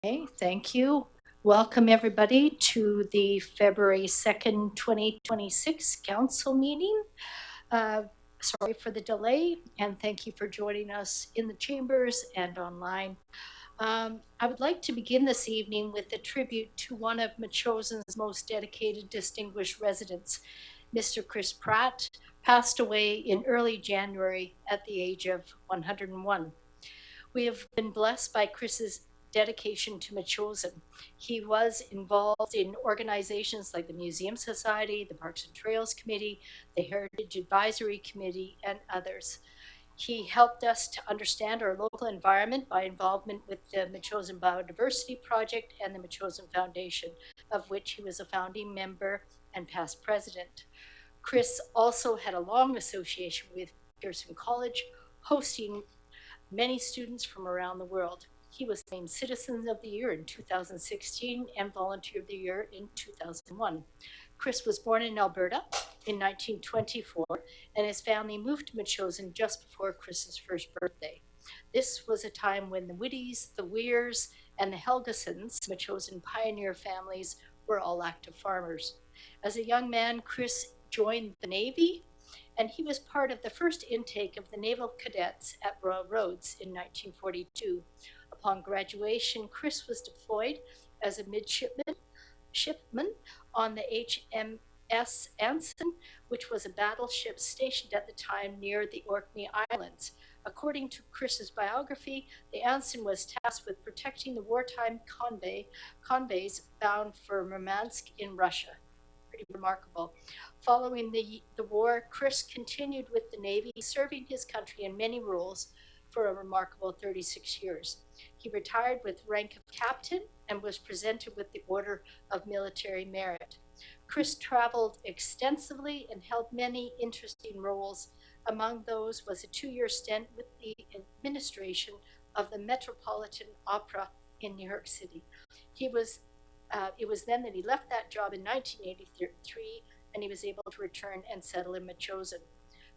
Okay, thank you. Welcome everybody to the February 2nd, 2026 council meeting. Sorry for the delay, and thank you for joining us in the chambers and online. I would like to begin this evening with a tribute to one of Metchosin's most dedicated, distinguished residents. Mr. Chris Pratt passed away in early January at the age of 101. We have been blessed by Chris's dedication to Metchosin. He was involved in organizations like the Museum Society, the Parks and Trails Committee, the Heritage Advisory Committee, and others. He helped us to understand our local environment by involvement with the Metchosin Biodiversity Project and the Metchosin Foundation, of which he was a founding member and past president. Chris also had a long association with Pearson College, hosting many students from around the world. He was named Citizen of the Year in 2016 and Volunteer of the Year in 2001. Chris was born in Alberta in 1924, and his family moved to Metchosin just before Chris's first birthday. This was a time when the Whitties, the Weirs, and the Helgesons, Metchosin pioneer families, were all active farmers. As a young man, Chris joined the Navy, and he was part of the first intake of the naval cadets at Royal Roads in 1942. Upon graduation, Chris was deployed as a midshipman on the HMS Anson, which was a battleship stationed at the time near the Orkney Islands. According to Chris's biography, the Anson was tasked with protecting the wartime convoys bound for Murmansk in Russia. Pretty remarkable. Following the war, Chris continued with the Navy, serving his country in many roles for a remarkable 36 years. He retired with rank of captain and was presented with the Order of Military Merit. Chris traveled extensively and held many interesting roles. Among those was a 2-year stint with the administration of the Metropolitan Opera in New York City. It was then that he left that job in 1983, and he was able to return and settle in Metchosin.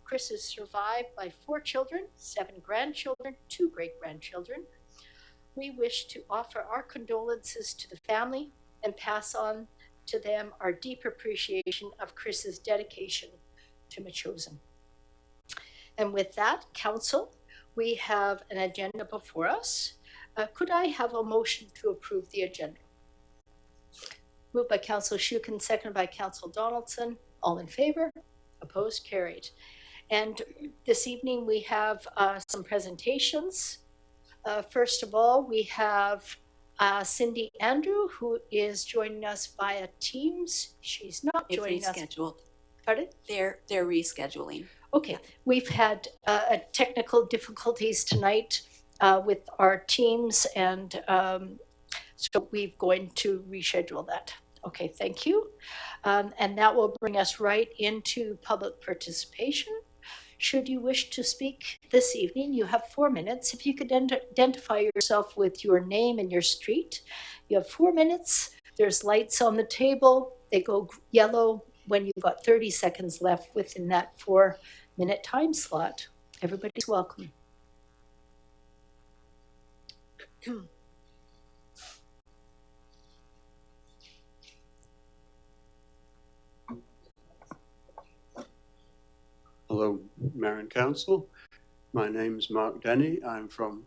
Chris is survived by 4 children, 7 grandchildren, 2 great-grandchildren. We wish to offer our condolences to the family and pass on to them our deep appreciation of Chris's dedication to Metchosin. And with that, Council, we have an agenda before us. Could I have a motion to approve the agenda? Moved by Councillor Shore-Sooke and seconded by Councillor Donaldson. All in favor? Opposed? Carried. And this evening we have some presentations. First of all, we have Cindy Andrew, who is joining us via Teams. She's not joining us. Rescheduled. Pardon? They're rescheduling. Okay, yeah. We've had technical difficulties tonight with our Teams, and so we're going to reschedule that. Okay, thank you. And that will bring us right into public participation. Should you wish to speak this evening, you have 4 minutes. If you could identify yourself with your name and your street, you have 4 minutes. There's lights on the table. They go yellow when you've got 30 seconds left within that 4-minute time slot. Everybody's welcome. Hello, Mayor and Council. My name is Mark Denny. I'm from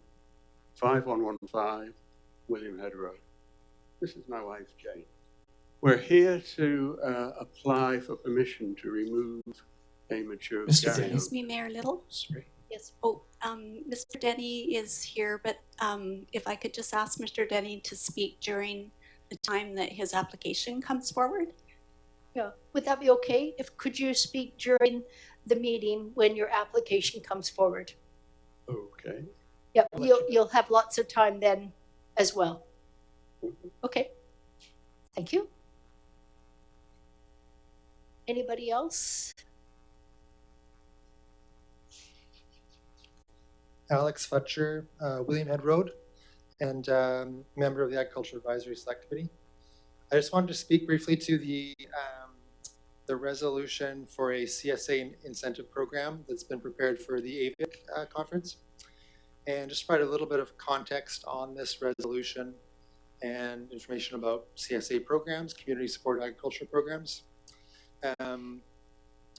5115 William Head Road. This is my wife, Jane. We're here to apply for permission to remove a mature carrier. Excuse me, Mayor Little. Sorry. Yes. Oh, Mr. Denny is here, but if I could just ask Mr. Denny to speak during the time that his application comes forward. Yeah, would that be okay? Could you speak during the meeting when your application comes forward? Okay. Yeah, you'll have lots of time then as well. Okay, thank you. Anybody else? Alex Futcher, William Head Road, and member of the Agriculture Advisory Select Committee. I just wanted to speak briefly to the resolution for a CSA incentive program that's been prepared for the AVICC conference, and just provide a little bit of context on this resolution. and information about CSA programs, community support agriculture programs.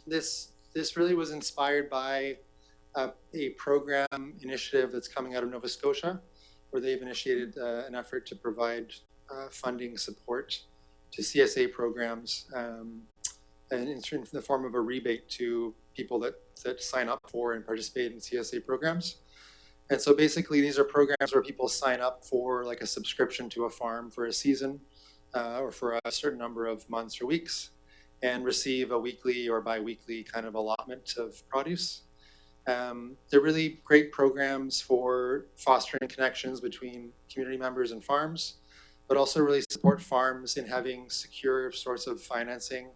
This really was inspired by a program initiative that's coming out of Nova Scotia, where they've initiated an effort to provide funding support to CSA programs, and in the form of a rebate to people that sign up for and participate in CSA programs. And so basically these are programs where people sign up for like a subscription to a farm for a season or for a certain number of months or weeks, and receive a weekly or bi-weekly kind of allotment of produce. They're really great programs for fostering connections between community members and farms, but also really support farms in having secure sorts of financing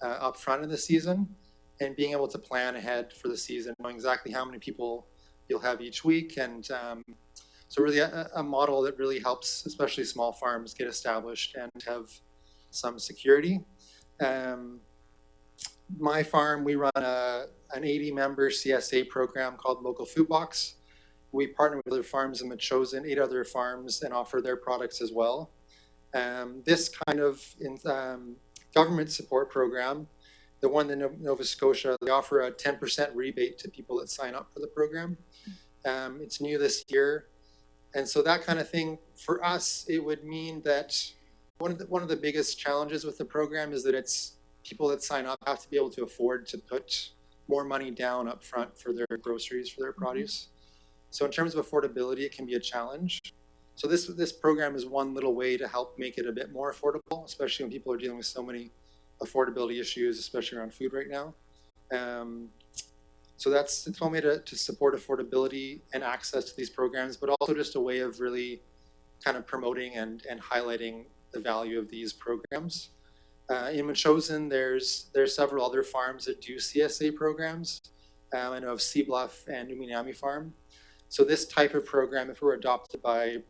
up front in the season, and being able to plan ahead for the season, knowing exactly how many people you'll have each week. And so really a model that really helps, especially small farms, get established and have some security. My farm, we run an 80-member CSA program called Local Food Box. We partner with other farms in Metchosin, 8 other farms, and offer their products as well. This kind of government support program, the one in Nova Scotia, they offer a 10% rebate to people that sign up for the program. It's new this year. And so that kind of thing, for us, it would mean that one of the biggest challenges with the program is that it's people that sign up have to be able to afford to put more money down up front for their groceries, for their produce. So in terms of affordability, it can be a challenge. So this program is one little way to help make it a bit more affordable, especially when people are dealing with so many affordability issues, especially around food right now. So it's one way to support affordability and access to these programs, but also just a way of really kind of promoting and highlighting the value of these programs. In Metchosin, there's several other farms that do CSA programs. I know of Sea Bluff and Uminami Farm. So this type of program, if it were adopted by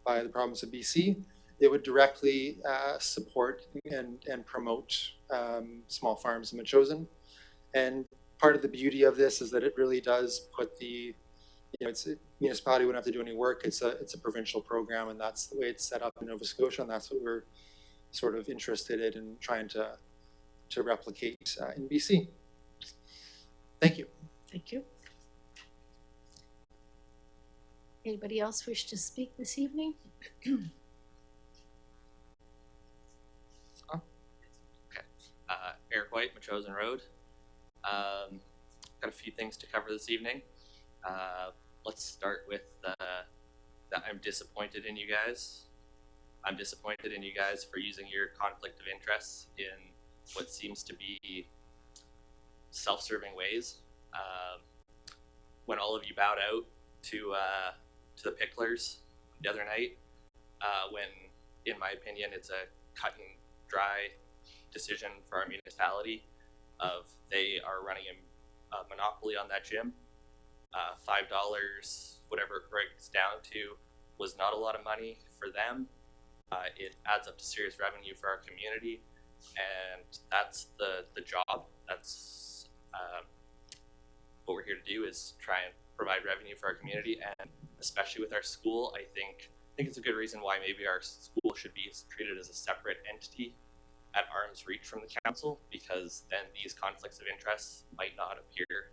the province of BC, it would directly support and promote small farms in Metchosin. And part of the beauty of this is that it really does put the, it's a municipality wouldn't have to do any work. It's a provincial program, and that's the way it's set up in Nova Scotia, and that's what we're sort of interested in and trying to replicate in BC. Thank you. Thank you. Anybody else wish to speak this evening? Eric White, Metchosin Road. Got a few things to cover this evening. Let's start with that I'm disappointed in you guys. I'm disappointed in you guys for using your conflict of interests in what seems to be self-serving ways. When all of you bowed out to the picklers the other night, when, in my opinion, it's a cut and dry decision for our municipality of they are running a monopoly on that gym. $5, whatever it breaks down to, was not a lot of money for them. It adds up to serious revenue for our community, and that's the job. That's what we're here to do, is try and provide revenue for our community, and especially with our school, I think it's a good reason why maybe our school should be treated as a separate entity at arm's reach from the council, because then these conflicts of interest might not appear,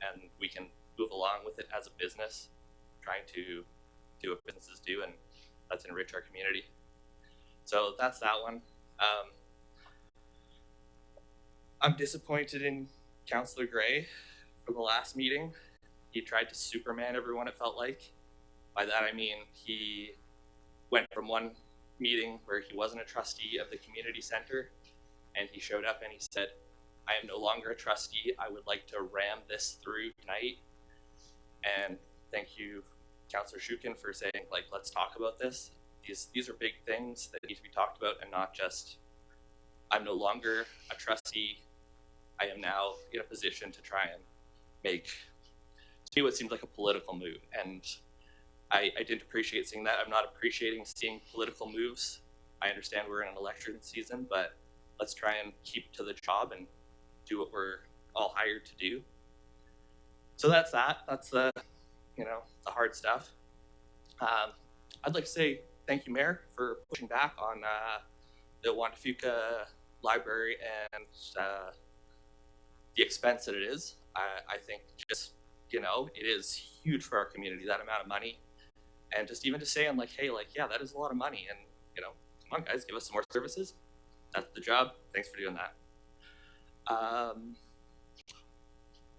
and we can move along with it as a business, trying to do what businesses do, and that's enrich our community. So that's that one. I'm disappointed in Councillor Gray from the last meeting. He tried to Superman everyone, it felt like. By that I mean he went from one meeting where he wasn't a trustee of the community center, and he showed up and he said, I am no longer a trustee. I would like to ram this through tonight. And thank you, Councillor Shore-Sooke, for saying, like, let's talk about this. These are big things that need to be talked about, and not just, I'm no longer a trustee. I am now in a position to try and make, to me, what seemed like a political move. And I didn't appreciate seeing that. I'm not appreciating seeing political moves. I understand we're in an election season, but let's try and keep to the job and do what we're all hired to do. So that's that. That's the, the hard stuff. I'd like to say thank you, Mayor, for pushing back on the Wandafuka Library and the expense that it is. I think just, you know, it is huge for our community, that amount of money. And just even to say, I'm like, hey, like, yeah, that is a lot of money. And, you know, come on, guys, give us some more services. That's the job. Thanks for doing that.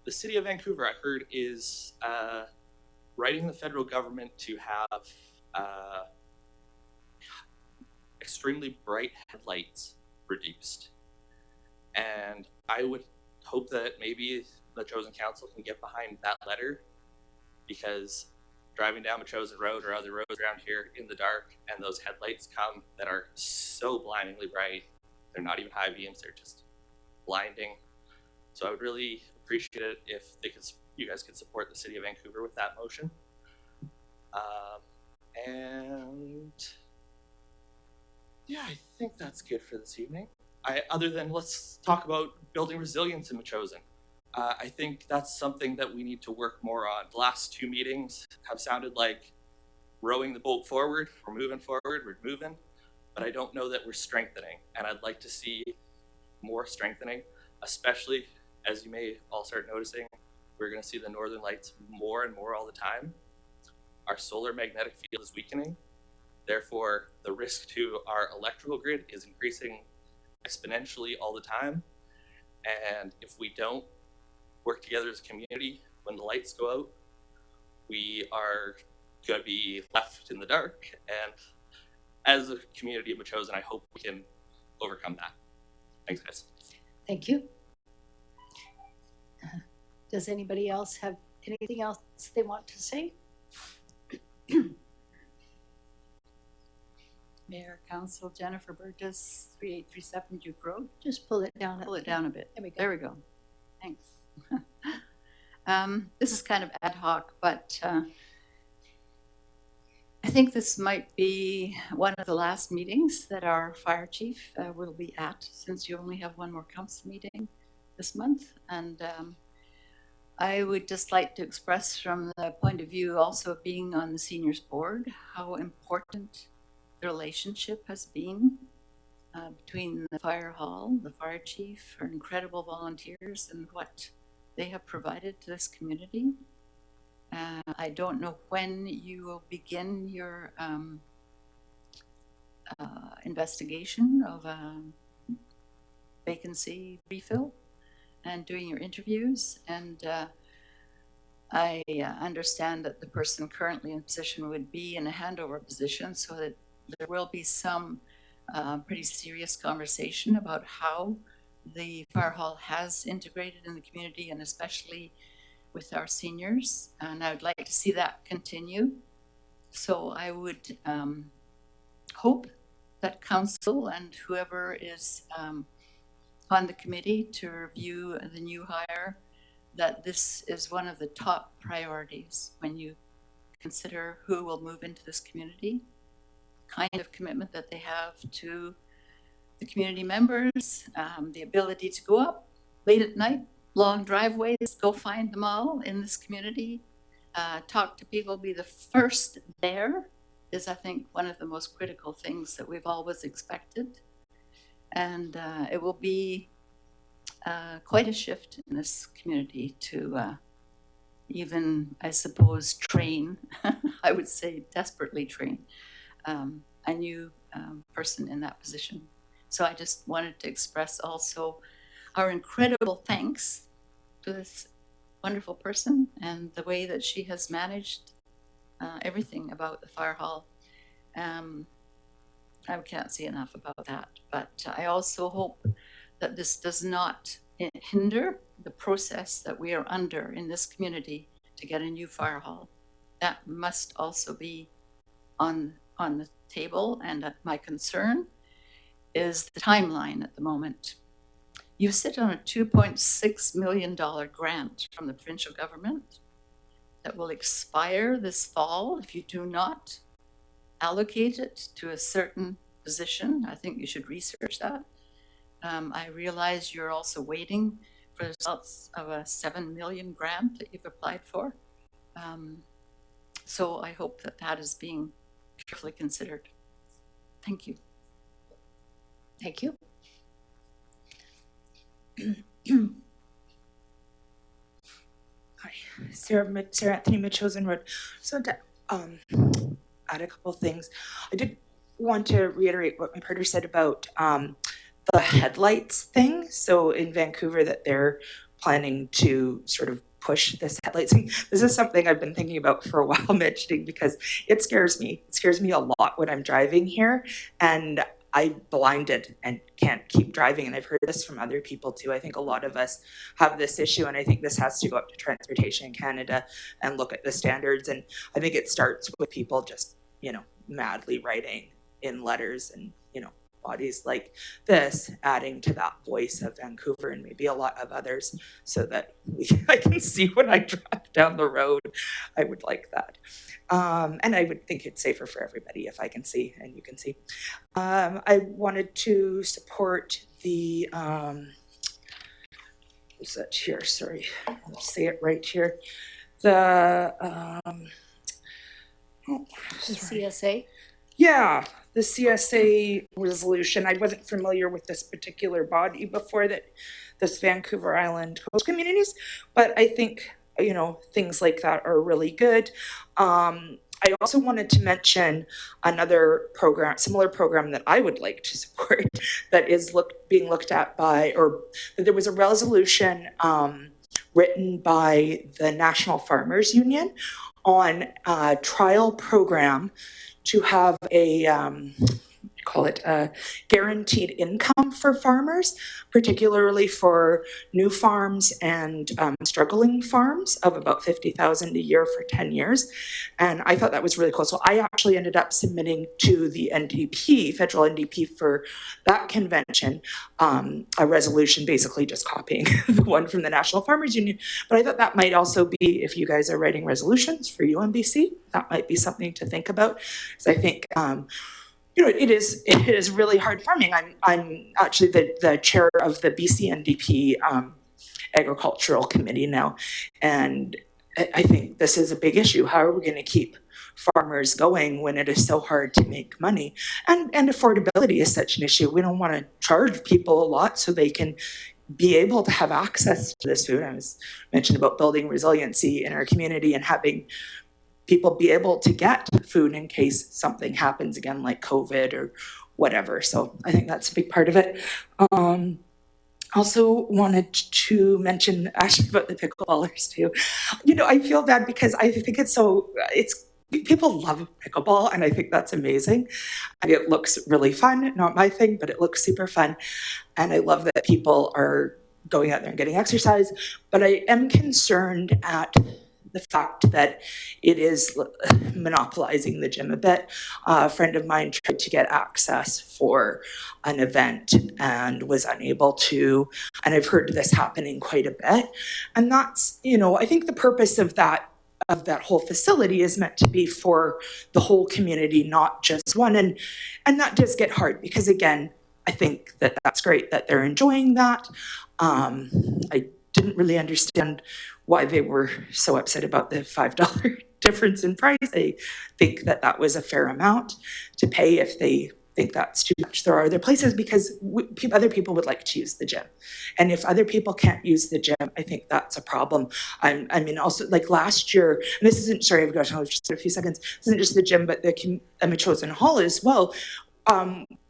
The city of Vancouver, I heard, is writing the federal government to have extremely bright headlights reduced. And I would hope that maybe the Metchosin Council can get behind that letter, because driving down Metchosin Road or other roads around here in the dark and those headlights come that are so blindingly bright, they're not even high beams, they're just blinding. So I would really appreciate it if they could, you guys could support the city of Vancouver with that motion. And yeah, I think that's good for this evening. Other than let's talk about building resilience in Metchosin. I think that's something that we need to work more on. The last two meetings have sounded like rowing the boat forward. We're moving forward, we're moving, but I don't know that we're strengthening. And I'd like to see more strengthening, especially as you may all start noticing, we're going to see the northern lights more and more all the time. Our solar magnetic field is weakening. Therefore, the risk to our electrical grid is increasing exponentially all the time. And if we don't work together as a community, when the lights go out, we are going to be left in the dark. And as a community of Metchosin, I hope we can overcome that. Thanks, guys. Thank you. Does anybody else have anything else they want to say? Mayor, Council, Jennifer Burgess, 3837 Duke Road. Just pull it down. Pull it down a bit. There we go. There we go. Thanks. This is kind of ad hoc, but I think this might be one of the last meetings that our fire chief will be at, since you only have one more council meeting this month. And I would just like to express, from the point of view also of being on the seniors board, how important the relationship has been between the fire hall, the fire chief, our incredible volunteers, and what they have provided to this community. I don't know when you will begin your investigation of a vacancy refill and doing your interviews. And I understand that the person currently in position would be in a handover position, so that there will be some pretty serious conversation about how the fire hall has integrated in the community, and especially with our seniors. And I would like to see that continue. So I would hope that council and whoever is on the committee to review the new hire, that this is one of the top priorities when you consider who will move into this community, kind of commitment that they have to the community members, the ability to go up late at night, long driveways, go find them all in this community, talk to people, be the first there, is I think one of the most critical things that we've always expected. And it will be quite a shift in this community to even, I suppose, train, I would say desperately train, a new person in that position. So I just wanted to express also our incredible thanks to this wonderful person and the way that she has managed everything about the fire hall. I can't say enough about that, but I also hope that this does not hinder the process that we are under in this community to get a new fire hall. That must also be on the table, and my concern is the timeline at the moment. You sit on a $2.6 million grant from the provincial government that will expire this fall if you do not allocate it to a certain position. I think you should research that. I realize you're also waiting for the results of a $7 million grant that you've applied for. So I hope that that is being carefully considered. Thank you. Thank you. Hi, Sarah Anthony Metchosin Road. So to add a couple of things, I did want to reiterate what my partner said about the headlights thing. So in Vancouver, that they're planning to sort of push this headlights thing. This is something I've been thinking about for a while, mentioning, because it scares me. It scares me a lot when I'm driving here, and I'm blinded and can't keep driving. And I've heard this from other people too. I think a lot of us have this issue, and I think this has to go up to Transportation Canada and look at the standards. And I think it starts with people just, madly writing in letters and, bodies like this, adding to that voice of Vancouver and maybe a lot of others, so that I can see when I drive down the road. I would like that. And I would think it's safer for everybody if I can see and you can see. I wanted to support the, what's that here? Sorry, let's say it right here. The CSA. Yeah, the CSA resolution. I wasn't familiar with this particular body before, that this Vancouver Island Coast Communities, but I think, things like that are really good. I also wanted to mention another program, similar program that I would like to support, that is being looked at by, or there was a resolution written by the National Farmers Union on a trial program to have a call it a guaranteed income for farmers, particularly for new farms and struggling farms of about $50,000 a year for 10 years. And I thought that was really cool. So I actually ended up submitting to the NDP, federal NDP, for that convention, a resolution basically just copying the one from the National Farmers Union. But I thought that might also be, if you guys are writing resolutions for UBCM, that might be something to think about. Because I think it is really hard farming. I'm actually the chair of the BC NDP agricultural committee now, and I think this is a big issue. How are we going to keep farmers going when it is so hard to make money? And affordability is such an issue. We don't want to charge people a lot so they can be able to have access to this food. I was mentioned about building resiliency in our community and having people be able to get food in case something happens again, like COVID or whatever. So I think that's a big part of it. Also wanted to mention actually about the pickleballers too. I feel bad because I think people love pickleball, and I think that's amazing. It looks really fun, not my thing, but it looks super fun. And I love that people are going out there and getting exercise, but I am concerned at the fact that it is monopolizing the gym a bit. A friend of mine tried to get access for an event and was unable to, and I've heard this happening quite a bit. And that's, I think the purpose of that whole facility is meant to be for the whole community, not just one. And that does get hard because, again, I think that's great that they're enjoying that. I didn't really understand why they were so upset about the $5 difference in price. I think that was a fair amount to pay if they think that's too much. There are other places, because other people would like to use the gym. And if other people can't use the gym, I think that's a problem. I mean, also, like last year, and this isn't, sorry, I've got just a few seconds, this isn't just the gym, but the Metchosin Hall as well.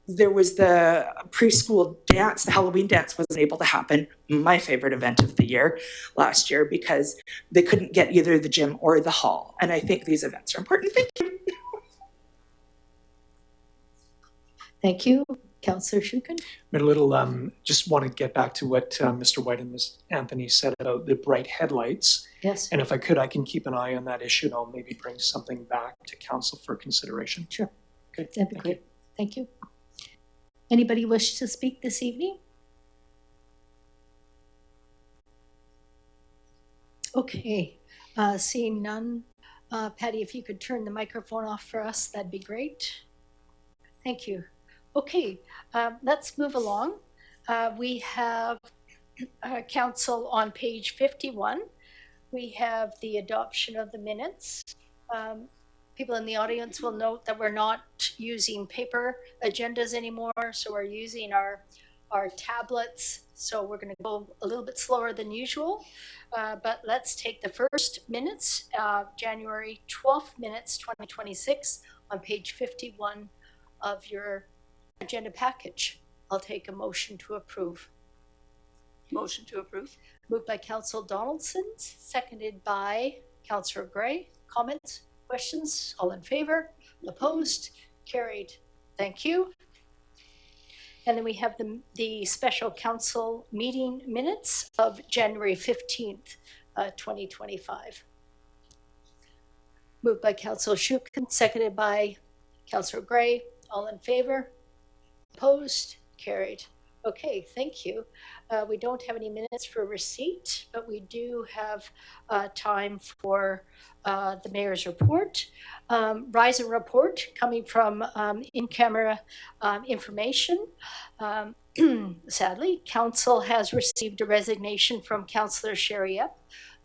There was the preschool dance, the Halloween dance wasn't able to happen, my favorite event of the year last year, because they couldn't get either the gym or the hall. And I think these events are important. Thank you. Thank you. Councillor Shooken. A little, just want to get back to what Mr. White and Ms. Anthony said about the bright headlights. Yes. And if I could, I can keep an eye on that issue, and I'll maybe bring something back to council for consideration. Sure. Good. That'd be great. Thank you. Anybody wish to speak this evening? Okay, seeing none. Patty, if you could turn the microphone off for us, that'd be great. Thank you. Okay, let's move along. We have council on page 51. We have the adoption of the minutes. People in the audience will note that we're not using paper agendas anymore, so we're using our tablets. So we're going to go a little bit slower than usual, but let's take the first minutes, January 12th minutes, 2026, on page 51 of your agenda package. I'll take a motion to approve. Motion to approve. Moved by Councillor Donaldson, seconded by Councillor Gray. Comments, questions? All in favor? Opposed? Carried. Thank you. And then we have the special council meeting minutes of January 15th, 2025. Moved by Councillor Shore-Sooke, seconded by Councillor Gray. All in favor? Opposed? Carried. Okay, thank you. We don't have any minutes for receipt, but we do have time for the mayor's report. Rise and report coming from in-camera information. Sadly, council has received a resignation from Councillor Shore-Sooke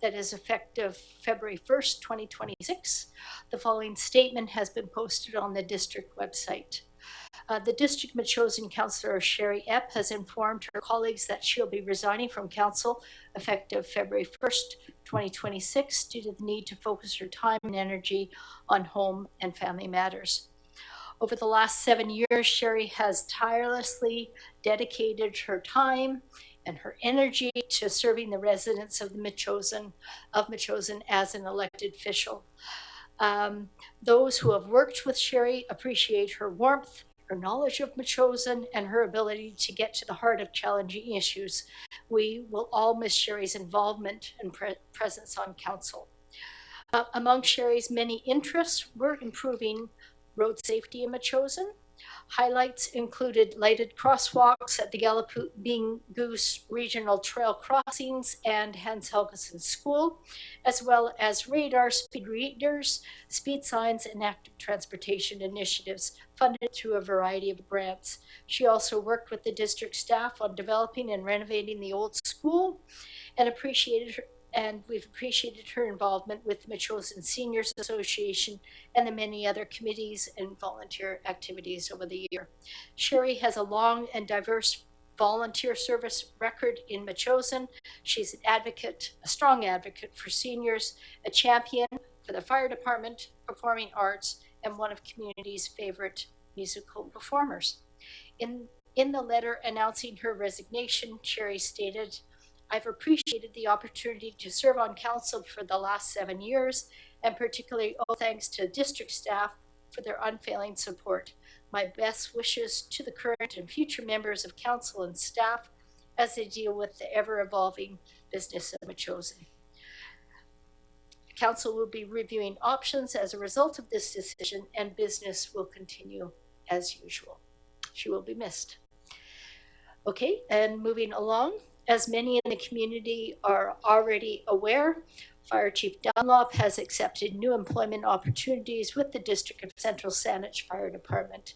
that is effective February 1st, 2026. The following statement has been posted on the district website. The district Metchosin Councillor Shore-Sooke has informed her colleagues that she'll be resigning from council effective February 1st, 2026 due to the need to focus her time and energy on home and family matters. Over the last 7 years, Sherry has tirelessly dedicated her time and her energy to serving the residents of Metchosin as an elected official. Those who have worked with Sherry appreciate her warmth, her knowledge of Metchosin, and her ability to get to the heart of challenging issues. We will all miss Sherry's involvement and presence on council. Among Sherry's many interests were improving road safety in Metchosin. Highlights included lighted crosswalks at the Galloping Goose Regional Trail crossings and Hans Helgeson School, as well as radar, speed readers, speed signs, and active transportation initiatives funded through a variety of grants. She also worked with the district staff on developing and renovating the old school and we've appreciated her involvement with the Metchosin Seniors Association and the many other committees and volunteer activities over the year. Sherry has a long and diverse volunteer service record in Metchosin. She's an advocate, a strong advocate for seniors, a champion for the fire department, performing arts, and one of community's favorite musical performers. In the letter announcing her resignation, Sherry stated, "I've appreciated the opportunity to serve on council for the last 7 years, and particularly all thanks to district staff for their unfailing support. My best wishes to the current and future members of council and staff as they deal with the ever-evolving business of Metchosin. Council will be reviewing options as a result of this decision, and business will continue as usual." She will be missed. Okay, and moving along. As many in the community are already aware, Fire Chief Dunlop has accepted new employment opportunities with the District of Central Saanich Fire Department.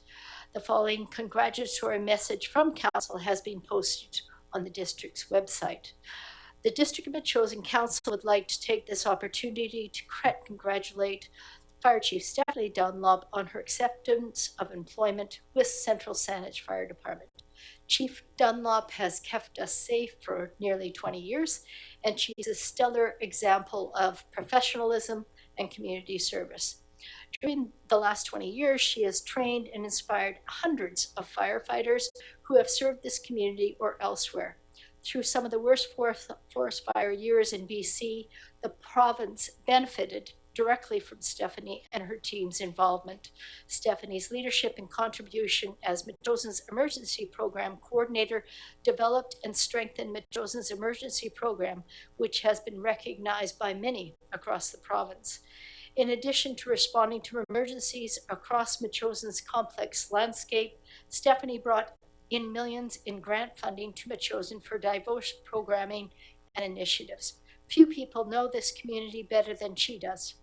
The following congratulatory message from Council has been posted on the district's website. The District of Metchosin Council would like to take this opportunity to congratulate Fire Chief Stephanie Dunlop on her acceptance of employment with Central Saanich Fire Department. Chief Dunlop has kept us safe for nearly 20 years, and she's a stellar example of professionalism and community service. During the last 20 years, she has trained and inspired hundreds of firefighters who have served this community or elsewhere. Through some of the worst forest fire years in BC, the province benefited directly from Stephanie and her team's involvement. Stephanie's leadership and contribution as Metchosin's emergency program coordinator developed and strengthened Metchosin's emergency program, which has been recognized by many across the province. In addition to responding to emergencies across Metchosin's complex landscape, Stephanie brought in millions in grant funding to Metchosin for diverse programming and initiatives. Few people know this community better than she does.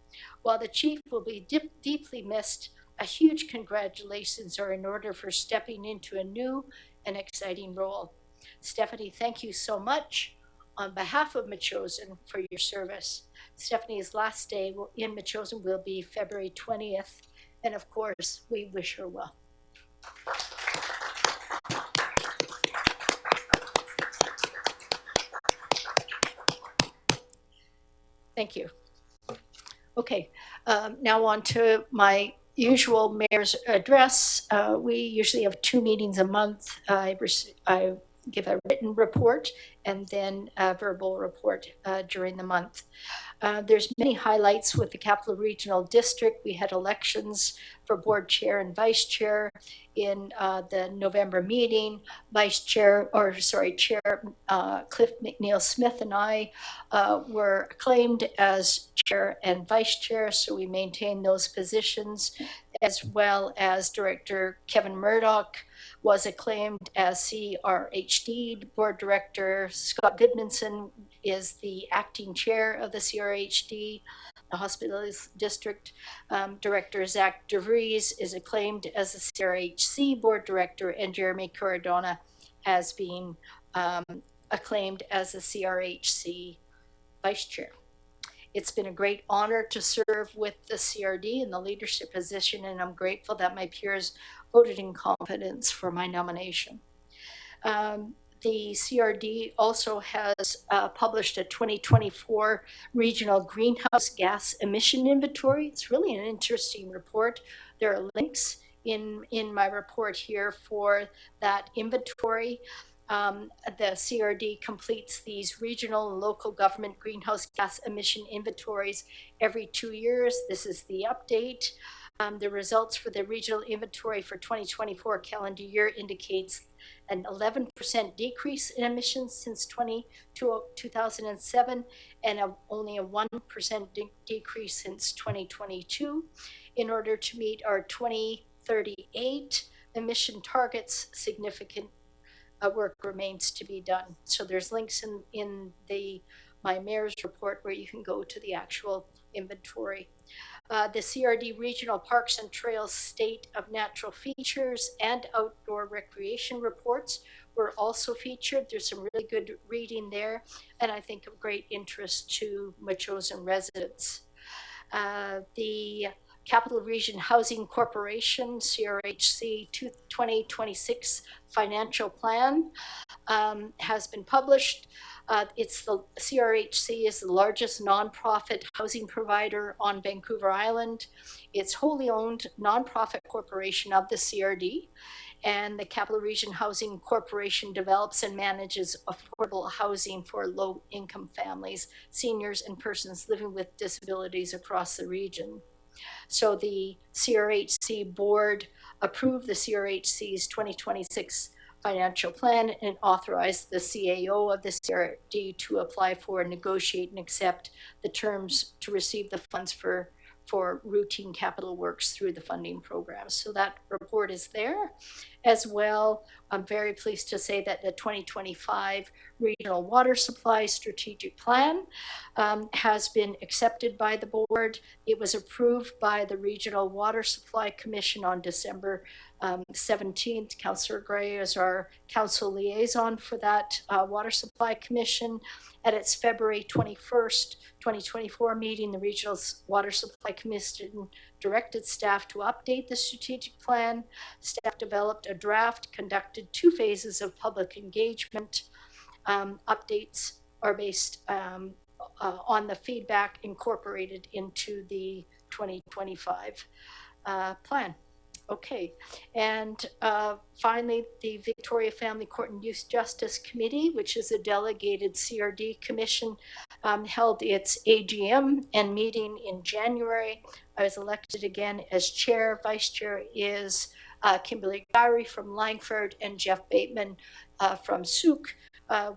While the chief will be deeply missed, a huge congratulations are in order for stepping into a new and exciting role. Stephanie, thank you so much. on behalf of Metchosin for your service. Stephanie's last day in Metchosin will be February 20th, and of course, we wish her well. Thank you. Okay, now on to my usual mayor's address. We usually have 2 meetings a month. I give a written report and then a verbal report during the month. There's many highlights with the Capital Regional District. We had elections for board chair and vice chair in the November meeting. Chair Cliff McNeil Smith and I were acclaimed as chair and vice chair, so we maintained those positions, as well as Director Kevin Murdoch was acclaimed as CRHD. Board Director Scott Goodmanson is the acting chair of the CRHD, the Hospitals District. Director Zach DeVries is acclaimed as the CRHC Board Director, and Jeremy Corradona has been acclaimed as the CRHC Vice Chair. It's been a great honor to serve with the CRD in the leadership position, and I'm grateful that my peers voted in confidence for my nomination. The CRD also has published a 2024 regional greenhouse gas emission inventory. It's really an interesting report. There are links in my report here for that inventory. The CRD completes these regional and local government greenhouse gas emission inventories every 2 years. This is the update. The results for the regional inventory for 2024 calendar year indicates an 11% decrease in emissions since 2007 and only a 1% decrease since 2022. In order to meet our 2038 emission targets, significant work remains to be done. So there's links in my mayor's report where you can go to the actual inventory. The CRD Regional Parks and Trails State of Natural Features and Outdoor Recreation reports were also featured. There's some really good reading there, and I think of great interest to Metchosin residents. The Capital Region Housing Corporation, CRHC 2026 financial plan has been published. It's the CRHC is the largest nonprofit housing provider on Vancouver Island. It's wholly owned nonprofit corporation of the CRD, and the Capital Region Housing Corporation develops and manages affordable housing for low-income families, seniors, and persons living with disabilities across the region. So the CRHC board approved the CRHC's 2026 financial plan and authorized the CAO of the CRD to apply for, negotiate, and accept the terms to receive the funds for routine capital works through the funding program. So that report is there as well. I'm very pleased to say that the 2025 Regional Water Supply Strategic Plan has been accepted by the board. It was approved by the Regional Water Supply Commission on December 17th. Councillor Gray is our council liaison for that Water Supply Commission. At its February 21st, 2024 meeting, the Regional Water Supply Commission directed staff to update the strategic plan. Staff developed a draft, conducted 2 phases of public engagement. Updates are based on the feedback incorporated into the 2025 plan. Okay, and finally, the Victoria Family Court and Youth Justice Committee, which is a delegated CRD commission, held its AGM and meeting in January. I was elected again as chair. Vice chair is Kimberly Gowrie from Langford, and Jeff Bateman from Shore-Sooke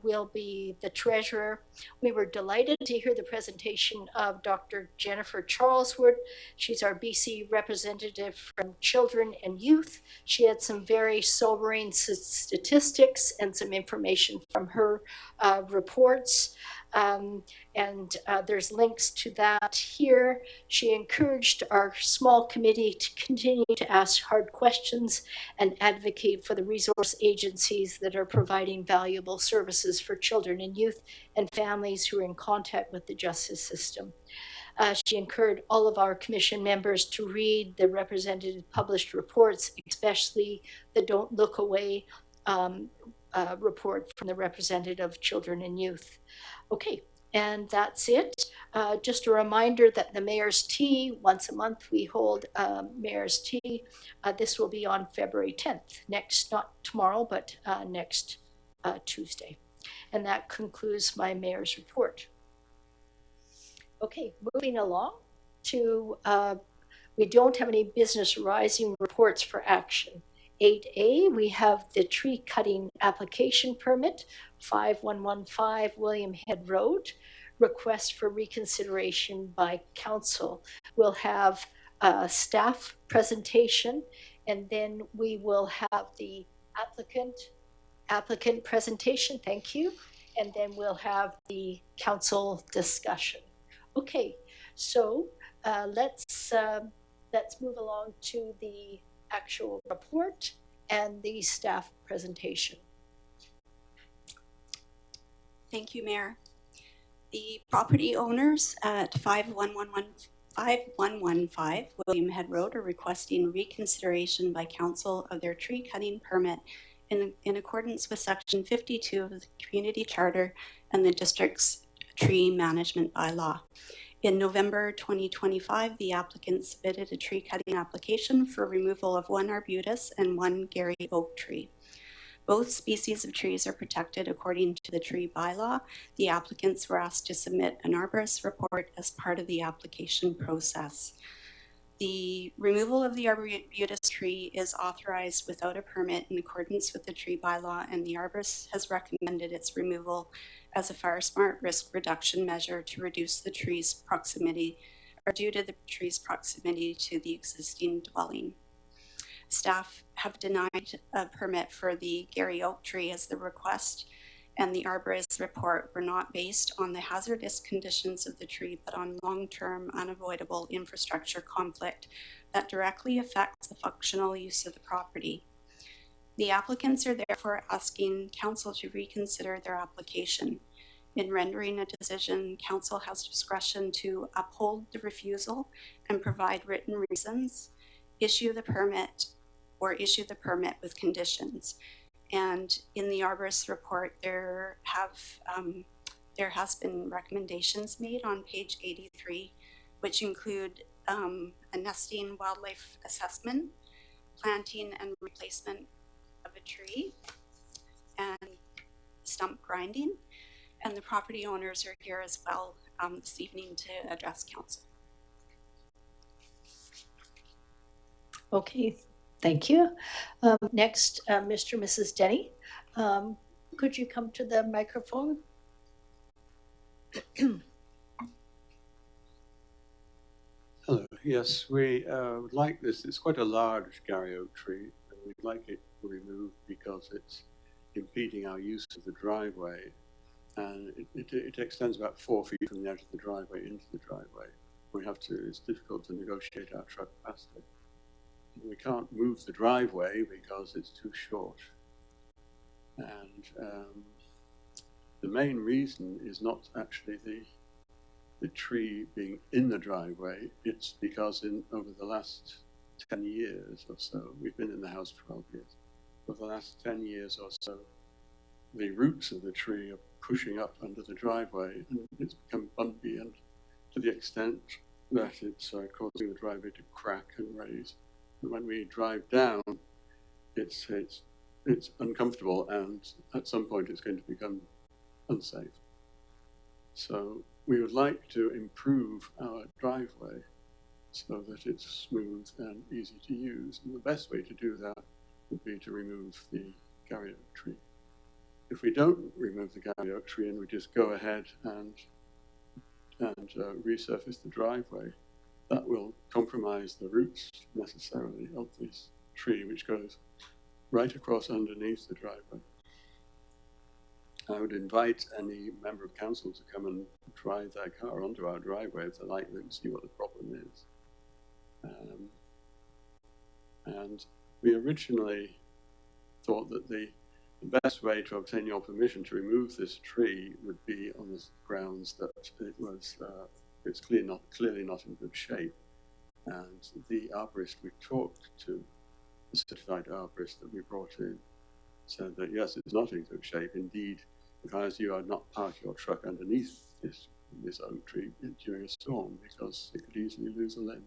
will be the treasurer. We were delighted to hear the presentation of Dr. Jennifer Charleswood. She's our BC representative from children and youth. She had some very sobering statistics and some information from her reports. There's links to that here. She encouraged our small committee to continue to ask hard questions and advocate for the resource agencies that are providing valuable services for children and youth and families who are in contact with the justice system. She encouraged all of our commission members to read the representative published reports, especially the Don't Look Away report from the representative of children and youth. Okay, and that's it. Just a reminder that the Mayor's Tea, once a month we hold Mayor's Tea. This will be on February 10th, not tomorrow, but next Tuesday. And that concludes my Mayor's report. Okay, moving along to, we don't have any business arising reports for action. 8A, we have the tree cutting application permit, 5115 William Head Road, request for reconsideration by council. We'll have a staff presentation, and then we will have the applicant presentation, thank you, and then we'll have the council discussion. Okay, so let's move along to the actual report and the staff presentation. Thank you, Mayor. The property owners at 5115 William Head Road are requesting reconsideration by council of their tree cutting permit in accordance with section 52 of the Community Charter and the district's tree management bylaw. In November 2025, the applicant submitted a tree cutting application for removal of one arbutus and one Gary oak tree. Both species of trees are protected according to the tree bylaw. The applicants were asked to submit an arborist report as part of the application process. The removal of the arbutus tree is authorized without a permit in accordance with the tree bylaw, and the arborist has recommended its removal as a fire smart risk reduction measure to reduce the tree's proximity, or due to the tree's proximity to the existing dwelling. Staff have denied a permit for the Gary oak tree as the request and the arborist report were not based on the hazardous conditions of the tree, but on long-term unavoidable infrastructure conflict that directly affects the functional use of the property. The applicants are therefore asking council to reconsider their application. In rendering a decision, council has discretion to uphold the refusal and provide written reasons, issue the permit, or issue the permit with conditions. And in the arborist report, there has been recommendations made on page 83, which include a nesting wildlife assessment, planting and replacement of a tree, and stump grinding. And the property owners are here as well this evening to address council. Okay, thank you. Next, Mr. and Mrs. Denny, could you come to the microphone? Hello. Yes, we would like this. It's quite a large Gary oak tree, and we'd like it removed because it's impeding our use of the driveway, and it extends about 4 feet from the edge of the driveway into the driveway. It's difficult to negotiate our truck past it. We can't move the driveway because it's too short. And the main reason is not actually the tree being in the driveway. It's because over the last 10 years or so, we've been in the house 12 years. Over the last 10 years or so, the roots of the tree are pushing up under the driveway, and it's become bumpy, and to the extent that it's causing the driveway to crack and raise. And when we drive down, it's uncomfortable, and at some point it's going to become unsafe. So we would like to improve our driveway so that it's smooth and easy to use. And the best way to do that would be to remove the Gary oak tree. If we don't remove the Gary oak tree and we just go ahead and resurface the driveway, that will compromise the roots necessarily of this tree, which goes right across underneath the driveway. I would invite any member of council to come and drive their car onto our driveway if they like and see what the problem is. And we originally thought that the the best way to obtain your permission to remove this tree would be on the grounds that it was it's clearly not in good shape. And the arborist we talked to, the certified arborist that we brought in, said that yes, it's not in good shape. Indeed, advise you not park your truck underneath this oak tree during a storm because it could easily lose a limb.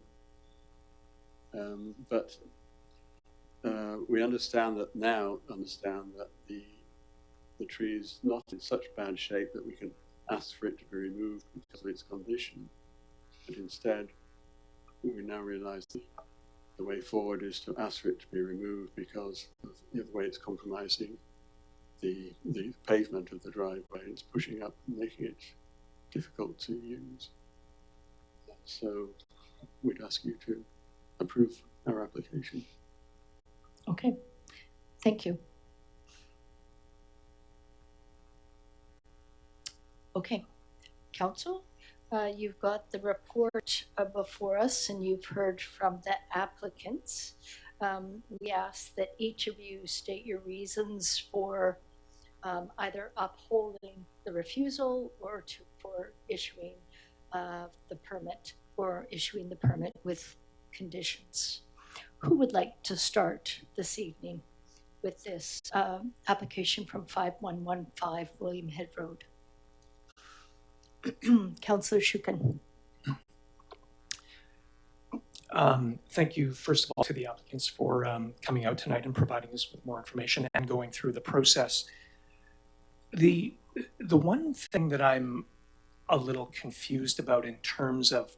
But we understand that the tree is not in such bad shape that we can ask for it to be removed because of its condition. But instead, we now realize that the way forward is to ask for it to be removed because of the way it's compromising the pavement of the driveway. It's pushing up and making it difficult to use. So we'd ask you to approve our application. Okay, thank you. Okay, Council, you've got the report before us and you've heard from the applicants. We ask that each of you state your reasons for either upholding the refusal or for issuing the permit or issuing the permit with conditions. Who would like to start this evening with this application from 5115 William Head Road? Councillor Shore-Sooke. Thank you, first of all, to the applicants for coming out tonight and providing us with more information and going through the process. The one thing that I'm a little confused about in terms of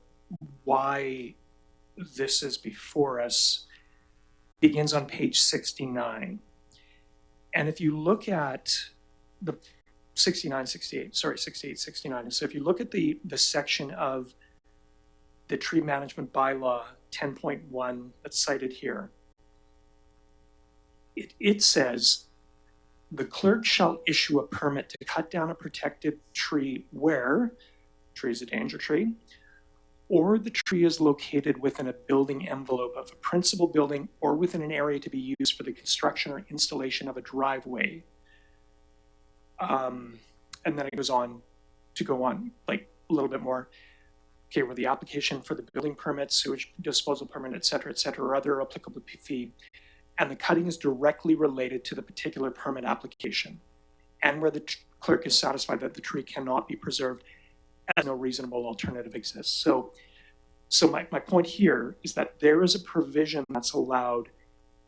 why this is before us begins on page 69. And if you look at the 68, 69. So if you look at the section of the tree management bylaw 10.1 that's cited here, it says, the clerk shall issue a permit to cut down a protected tree where tree is a danger tree, or the tree is located within a building envelope of a principal building or within an area to be used for the construction or installation of a driveway. And then it goes on to go on like a little bit more. Okay, where the application for the building permit, sewage disposal permit, et cetera, or other applicable fee, and the cutting is directly related to the particular permit application, and where the clerk is satisfied that the tree cannot be preserved as no reasonable alternative exists. So my point here is that there is a provision that's allowed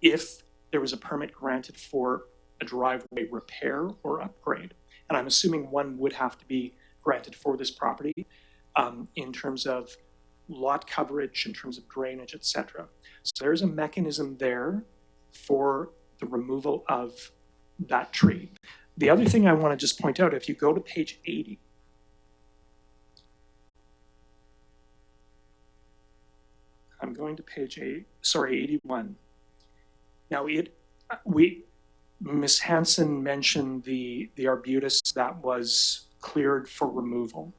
if there was a permit granted for a driveway repair or upgrade. And I'm assuming one would have to be granted for this property in terms of lot coverage, in terms of drainage, etc. So there's a mechanism there for the removal of that tree. The other thing I want to just point out, if you go to page 80, I'm going to page 81. Now Ms. Hansen mentioned the arbutus that was cleared for removal.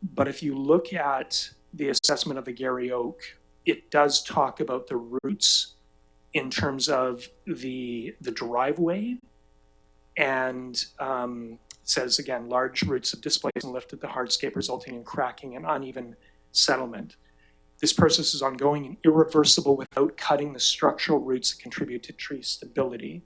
But if you look at the assessment of the Gary Oak, it does talk about the roots in terms of the driveway, and says again, large roots have displaced and lifted the hardscape, resulting in cracking and uneven settlement. This process is ongoing and irreversible without cutting the structural roots that contribute to tree stability.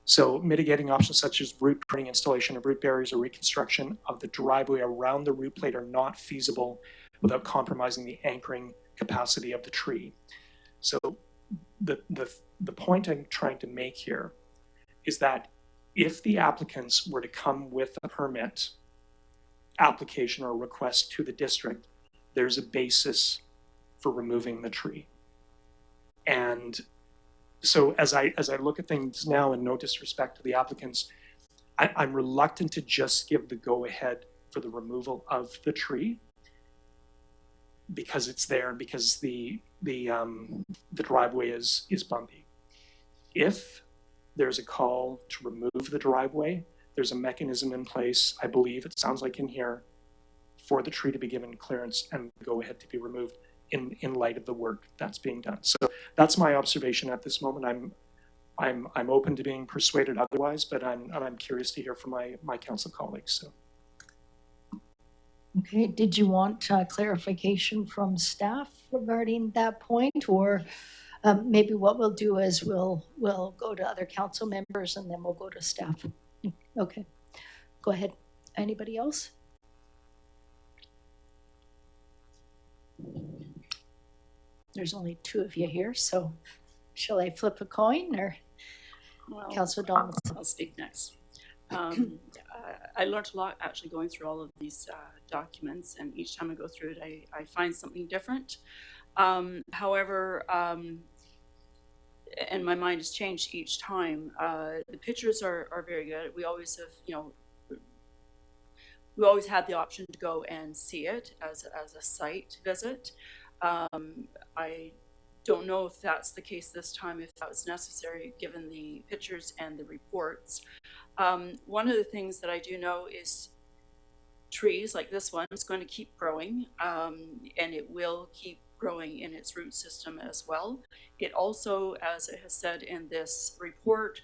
So mitigating options such as root pruning, installation of root barriers, or reconstruction of the driveway around the root plate are not feasible without compromising the anchoring capacity of the tree. So the point I'm trying to make here is that if the applicants were to come with a permit application or request to the district, there's a basis for removing the tree. And so as I look at things now, and no disrespect to the applicants, I'm reluctant to just give the go-ahead for the removal of the tree because it's there and because the driveway is bumpy. If there's a call to remove the driveway, there's a mechanism in place, I believe, it sounds like in here, for the tree to be given clearance and go ahead to be removed in light of the work that's being done. So that's my observation at this moment. I'm open to being persuaded otherwise, but I'm curious to hear from my council colleagues. So. Okay, did you want clarification from staff regarding that point, or maybe what we'll do is we'll go to other council members and then we'll go to staff. Okay, go ahead. Anybody else? There's only two of you here, so shall I flip a coin, or Well, Councillor Donaldson? I'll speak next. I learned a lot actually going through all of these documents, and each time I go through it, I find something different. However, and my mind has changed each time. The pictures are very good. We always have, you know, we always had the option to go and see it as a site visit. I don't know if that's the case this time, if that was necessary, given the pictures and the reports. One of the things that I do know is trees like this one is going to keep growing, and it will keep growing in its root system as well. It also, as it has said in this report,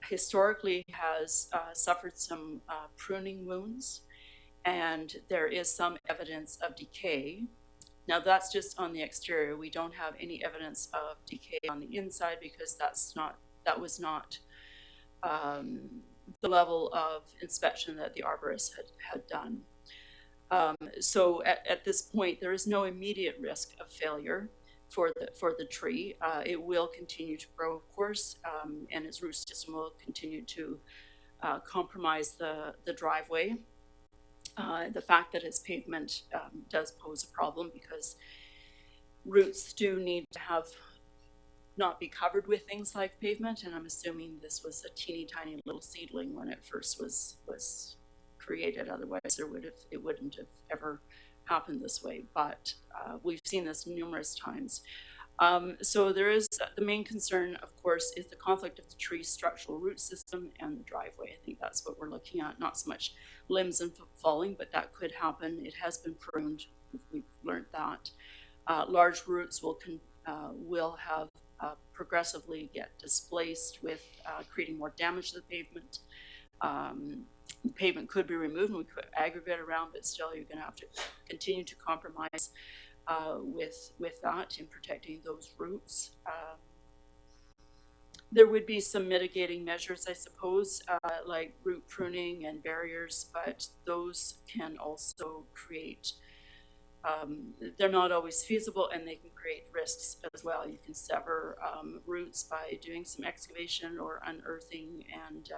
historically has suffered some pruning wounds, and there is some evidence of decay. Now that's just on the exterior. We don't have any evidence of decay on the inside because that was not the level of inspection that the arborist had done. So at this point, there is no immediate risk of failure for the tree. It will continue to grow, of course, and its root system will continue to compromise the driveway. The fact that it's pavement does pose a problem because roots do need to not be covered with things like pavement, and I'm assuming this was a teeny tiny little seedling when it first was created. Otherwise, it wouldn't have ever happened this way. But we've seen this numerous times. So there is the main concern, of course, is the conflict of the tree's structural root system and the driveway. I think that's what we're looking at, not so much limbs and falling, but that could happen. It has been pruned. We've learned that. Large roots will have progressively get displaced with creating more damage to the pavement. The pavement could be removed and we could aggregate around, but still you're going to have to continue to compromise with that in protecting those roots. There would be some mitigating measures, I suppose, like root pruning and barriers, but those can also create, they're not always feasible and they can create risks as well. You can sever roots by doing some excavation or unearthing, and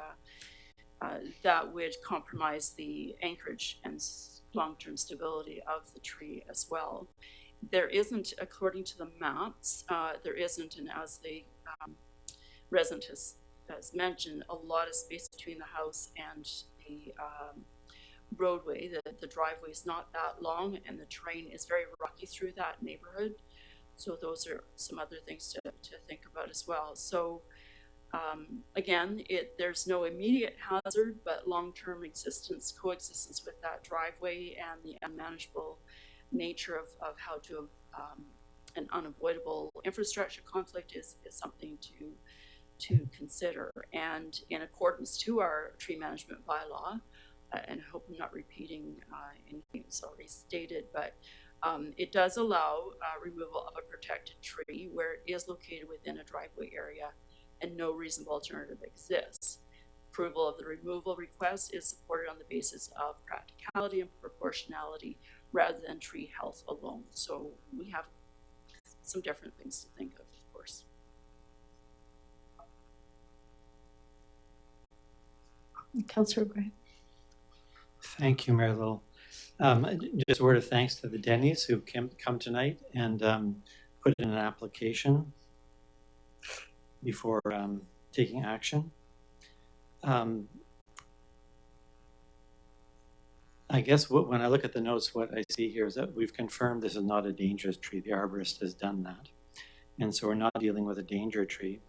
that would compromise the anchorage and long-term stability of the tree as well. There isn't, according to the maps, there isn't, and as the resident has mentioned, a lot of space between the house and the roadway. The driveway is not that long and the terrain is very rocky through that neighborhood. So those are some other things to think about as well. So again, there's no immediate hazard, but long-term coexistence with that driveway and the unmanageable nature of how to an unavoidable infrastructure conflict is something to consider. And in accordance to our tree management bylaw, and I hope I'm not repeating anything that's already stated, but it does allow removal of a protected tree where it is located within a driveway area and no reasonable alternative exists. Approval of the removal request is supported on the basis of practicality and proportionality rather than tree health alone. So we have some different things to think of course. Councillor Gray. Thank you, Mayor Little. Just a word of thanks to the Denny's who come tonight and put in an application before taking action. I guess when I look at the notes, what I see here is that we've confirmed this is not a dangerous tree. The arborist has done that. And so we're not dealing with a danger tree.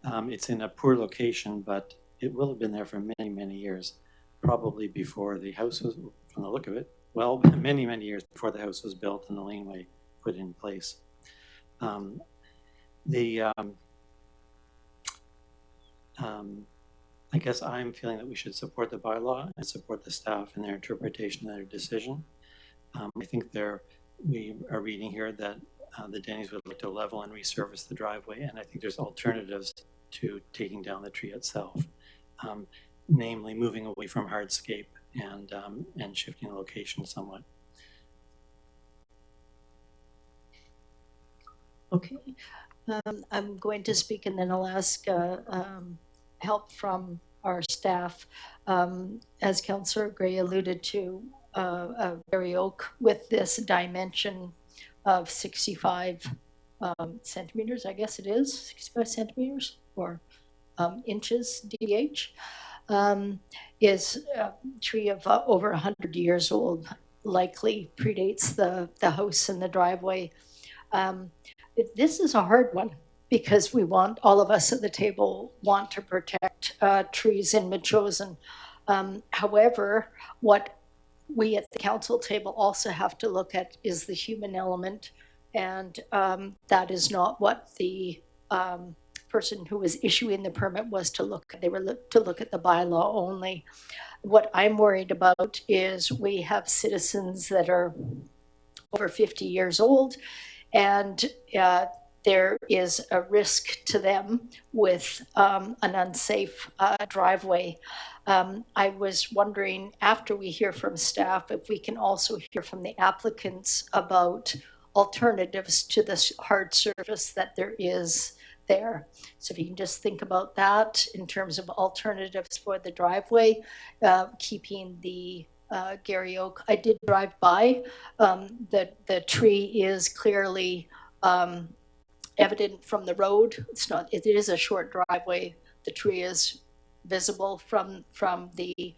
It's in a poor location, but it will have been there for many, many years, probably before the house was, from the look of it, well, many, many years before the house was built and the laneway put in place. I guess I'm feeling that we should support the bylaw and support the staff in their interpretation of their decision. I think we are reading here that the Denny's would like to level and resurface the driveway, and I think there's alternatives to taking down the tree itself, namely moving away from hardscape and shifting the location somewhat. Okay, I'm going to speak and then I'll ask help from our staff. As Councillor Gray alluded to, Berry Oak with this dimension of 65 centimeters, I guess it is, 65 centimeters or inches DH, is a tree of over 100 years old, likely predates the house and the driveway. This is a hard one because all of us at the table want to protect trees in Metchosin. However, what we at the council table also have to look at is the human element, and that is not what the person who was issuing the permit was to look at. They were to look at the bylaw only. What I'm worried about is we have citizens that are over 50 years old, and there is a risk to them with an unsafe driveway. I was wondering, after we hear from staff, if we can also hear from the applicants about alternatives to this hard surface that there is there. So if you can just think about that in terms of alternatives for the driveway, keeping the Gary Oak. I did drive by. The tree is clearly evident from the road. It is a short driveway. The tree is visible from the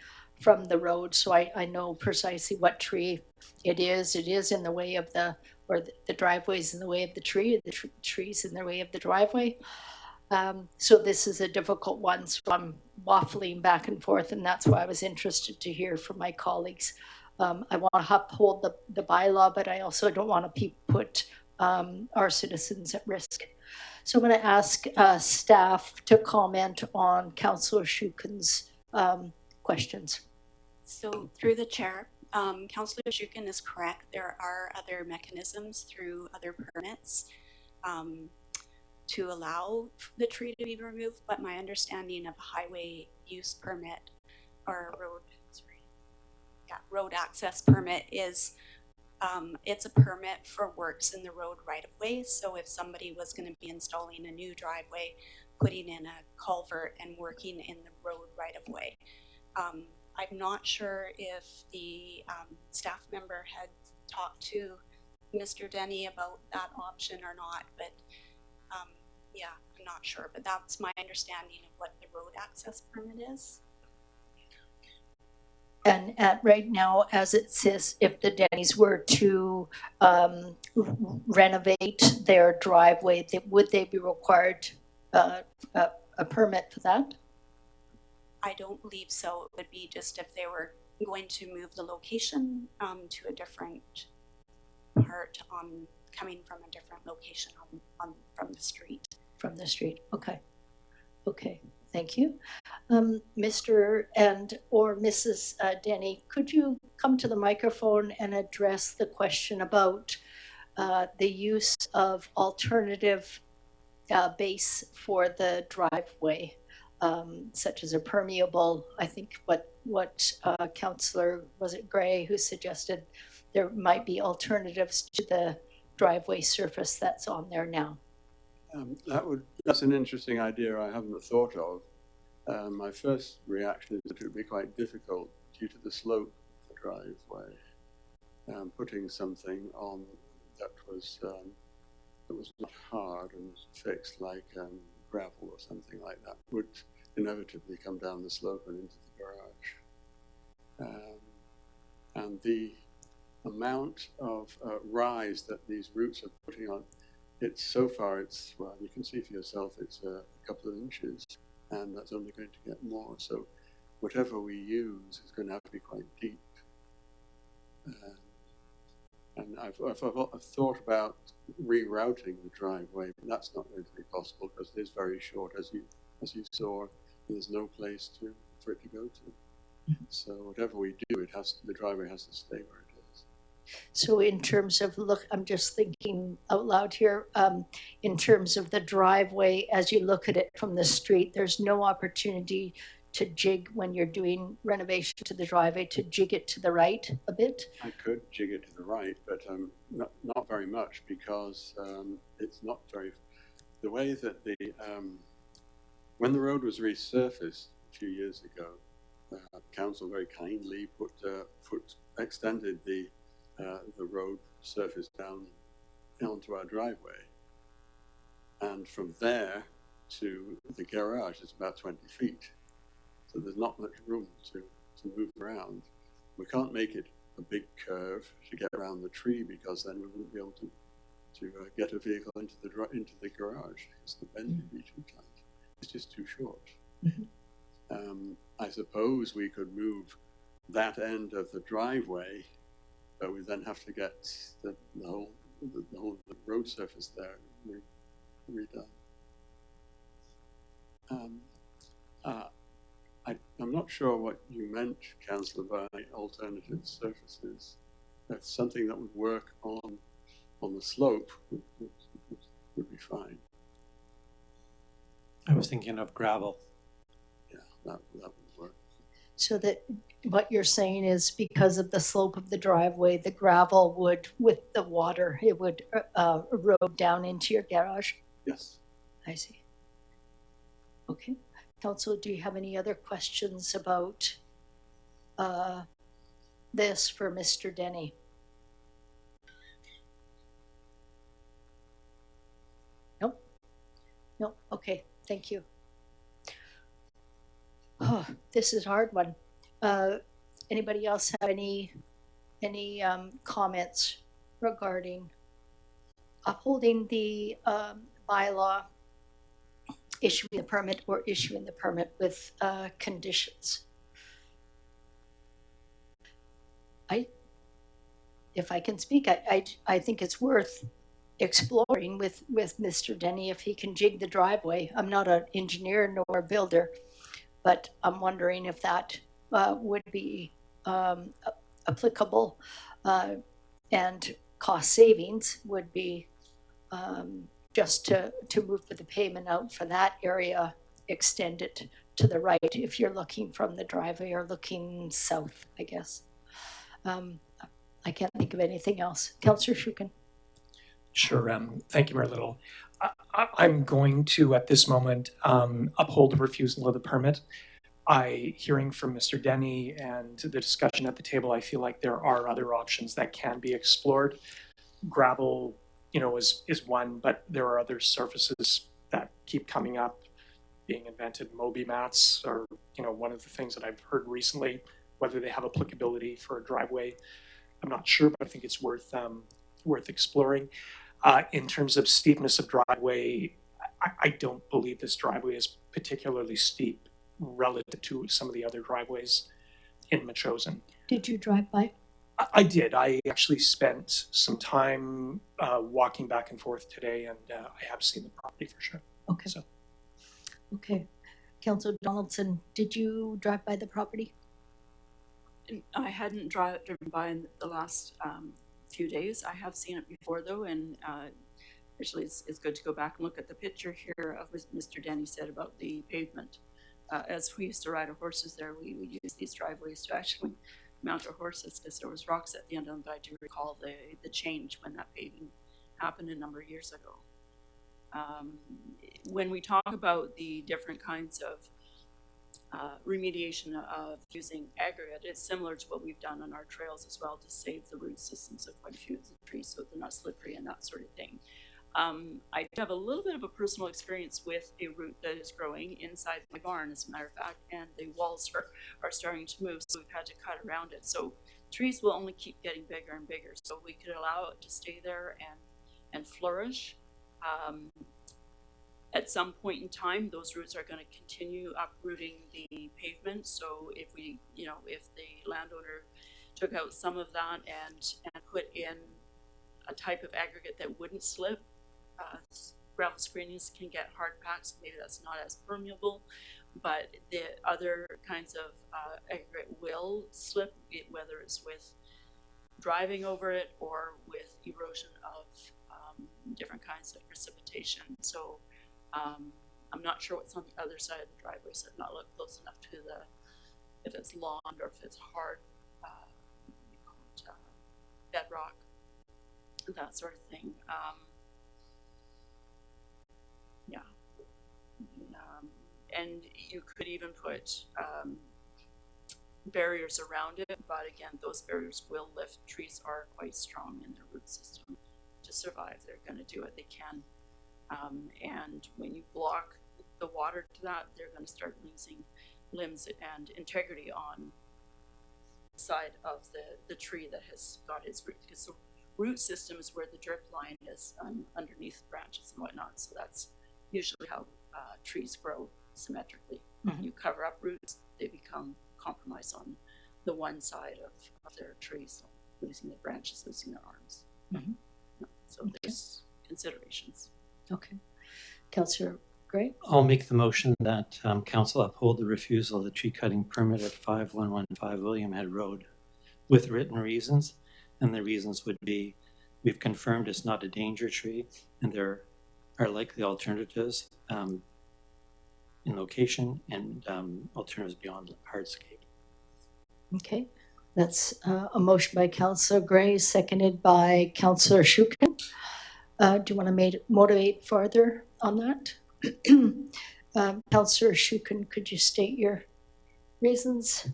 road, so I know precisely what tree it is. It is in the way of the driveway's in the way of the tree. The tree's in the way of the driveway. So this is a difficult one. So I'm waffling back and forth, and that's why I was interested to hear from my colleagues. I want to uphold the bylaw, but I also don't want to put our citizens at risk. So I'm going to ask staff to comment on Councillor Shooken's questions. So through the chair, Councillor Shooken is correct. There are other mechanisms through other permits to allow the tree to be removed, but my understanding of a highway use permit or road access permit is it's a permit for works in the road right of way. So if somebody was going to be installing a new driveway, putting in a culvert and working in the road right of way. I'm not sure if the staff member had talked to Mr. Denny about that option or not, but yeah, I'm not sure, but that's my understanding of what the road access permit is. And right now, as it says, if the Denny's were to renovate their driveway, would they be required a permit for that? I don't believe so. It would be just if they were going to move the location to a different part coming from a different location from the street. From the street, okay. Okay, thank you. Mr. or Mrs. Denny, could you come to the microphone and address the question about the use of alternative base for the driveway, such as a permeable? I think what Councillor, was it Gray, who suggested there might be alternatives to the driveway surface that's on there now. That's an interesting idea I haven't thought of. My first reaction is that it would be quite difficult due to the slope of the driveway. Putting something on that was not hard and fixed like gravel or something like that would inevitably come down the slope and into the garage. And the amount of rise that these roots are putting on, well, you can see for yourself, it's a couple of inches, and that's only going to get more. So whatever we use is going to have to be quite deep. And I've thought about rerouting the driveway, but that's not going to be possible because it is very short, as you saw. there's no place for it to go to. So whatever we do, the driveway has to stay where it is. So in terms of, look, I'm just thinking out loud here, in terms of the driveway, as you look at it from the street, there's no opportunity to jig when you're doing renovation to the driveway, to jig it to the right a bit? I could jig it to the right, but not very much, because it's not very, the way that when the road was resurfaced a few years ago, council very kindly extended the road surface down onto our driveway, and from there to the garage is about 20 feet. So there's not much room to move around. We can't make it a big curve to get around the tree, because then we wouldn't be able to get a vehicle into the garage, because the bend would be too tight. It's just too short. Mm-hmm. I suppose we could move that end of the driveway, but we then have to get the whole road surface there redone. I'm not sure what you meant, Councillor, by alternative surfaces. That's something that would work on the slope would be fine. I was thinking of gravel. Yeah, that would work. So that what you're saying is, because of the slope of the driveway, the gravel would, with the water, it would erode down into your garage? Yes. I see. Okay. Council, do you have any other questions about this for Mr. Denny? Nope. Nope. Okay. Thank you. Oh, this is a hard one. Anybody else have any comments regarding upholding the bylaw, issuing the permit, or issuing the permit with conditions? If I can speak, I think it's worth exploring with Mr. Denny if he can jig the driveway. I'm not an engineer nor a builder, but I'm wondering if that would be applicable, and cost savings would be just to move the pavement out for that area, extend it to the right if you're looking from the driveway or looking south, I guess. I can't think of anything else. Councillor Shooken. Sure. Thank you, Mayor Little. I'm going to, at this moment, uphold the refusal of the permit. Hearing from Mr. Denny and the discussion at the table, I feel like there are other options that can be explored. Gravel, is one, but there are other surfaces that keep coming up, being invented. Moby mats are, one of the things that I've heard recently. Whether they have applicability for a driveway, I'm not sure, but I think it's worth exploring. In terms of steepness of driveway, I don't believe this driveway is particularly steep relative to some of the other driveways in Metchosin. Did you drive by? I did. I actually spent some time walking back and forth today, and I have seen the property for sure. Okay. So. Okay. Councillor Donaldson, did you drive by the property? I hadn't driven by in the last few days. I have seen it before, though, and actually it's good to go back and look at the picture here of what Mr. Denny said about the pavement. As we used to ride our horses there, we would use these driveways to actually mount our horses because there was rocks at the end of them, but I do recall the change when that paving happened a number of years ago. When we talk about the different kinds of remediation of using aggregate, it's similar to what we've done on our trails as well to save the root systems of quite a few of the trees so they're not slippery and that sort of thing. I have a little bit of a personal experience with a root that is growing inside my barn, as a matter of fact, and the walls are starting to move, so we've had to cut around it. So trees will only keep getting bigger and bigger, so we could allow it to stay there and flourish. At some point in time, those roots are going to continue uprooting the pavement. So if we, if the landowner took out some of that and put in a type of aggregate that wouldn't slip, gravel screenings can get hard packed, so maybe that's not as permeable. But the other kinds of aggregate will slip, whether it's with driving over it or with erosion of different kinds of precipitation. So I'm not sure what's on the other side of the driveway, so I've not looked close enough to if it's lawn or if it's hard bedrock, that sort of thing. And you could even put barriers around it, but again, those barriers will lift. Trees are quite strong in their root system to survive. They're going to do what they can. And when you block the water to that, they're going to start losing limbs and integrity on the side of the tree that has got its root. Because the root system is where the drip line is underneath branches and whatnot. So that's usually how trees grow symmetrically. Mhm. You cover up roots, they become compromised on the one side of their tree, so losing the branches, losing their arms. Mhm. So there's considerations. Okay. Councillor Gray? I'll make the motion that council uphold the refusal of the tree cutting permit at 5115 William Head Road with written reasons. And the reasons would be, we've confirmed it's not a danger tree and there are likely alternatives in location and alternatives beyond hardscape. Okay. That's a motion by Councillor Gray, seconded by Councillor Shooke. Do you want to motivate further on that? Councillor Shooke, could you state your reasons?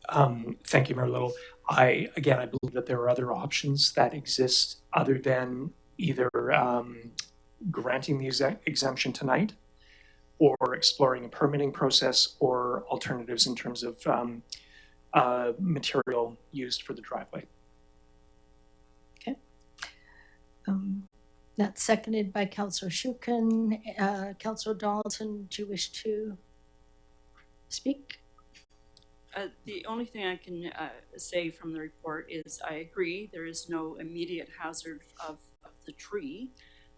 Thank you, Mayor Little. I believe that there are other options that exist other than either granting the exemption tonight or exploring a permitting process or alternatives in terms of material used for the driveway. Okay. That's seconded by Councillor Shooke. Councillor Donaldson, do you wish to speak? The only thing I can say from the report is I agree there is no immediate hazard of the tree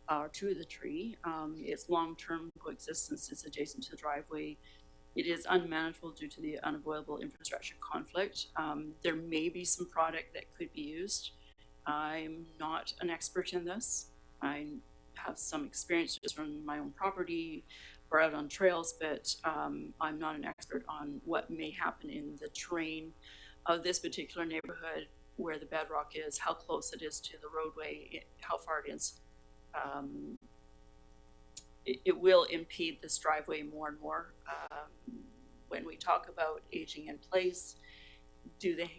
or to the tree. Its long-term coexistence is adjacent to the driveway. It is unmanageable due to the unavoidable infrastructure conflict. There may be some product that could be used. I'm not an expert in this. I have some experience just from my own property or out on trails, but I'm not an expert on what may happen in the terrain of this particular neighborhood, where the bedrock is, how close it is to the roadway, how far it is. It will impede this driveway more and more. When we talk about aging in place, do they,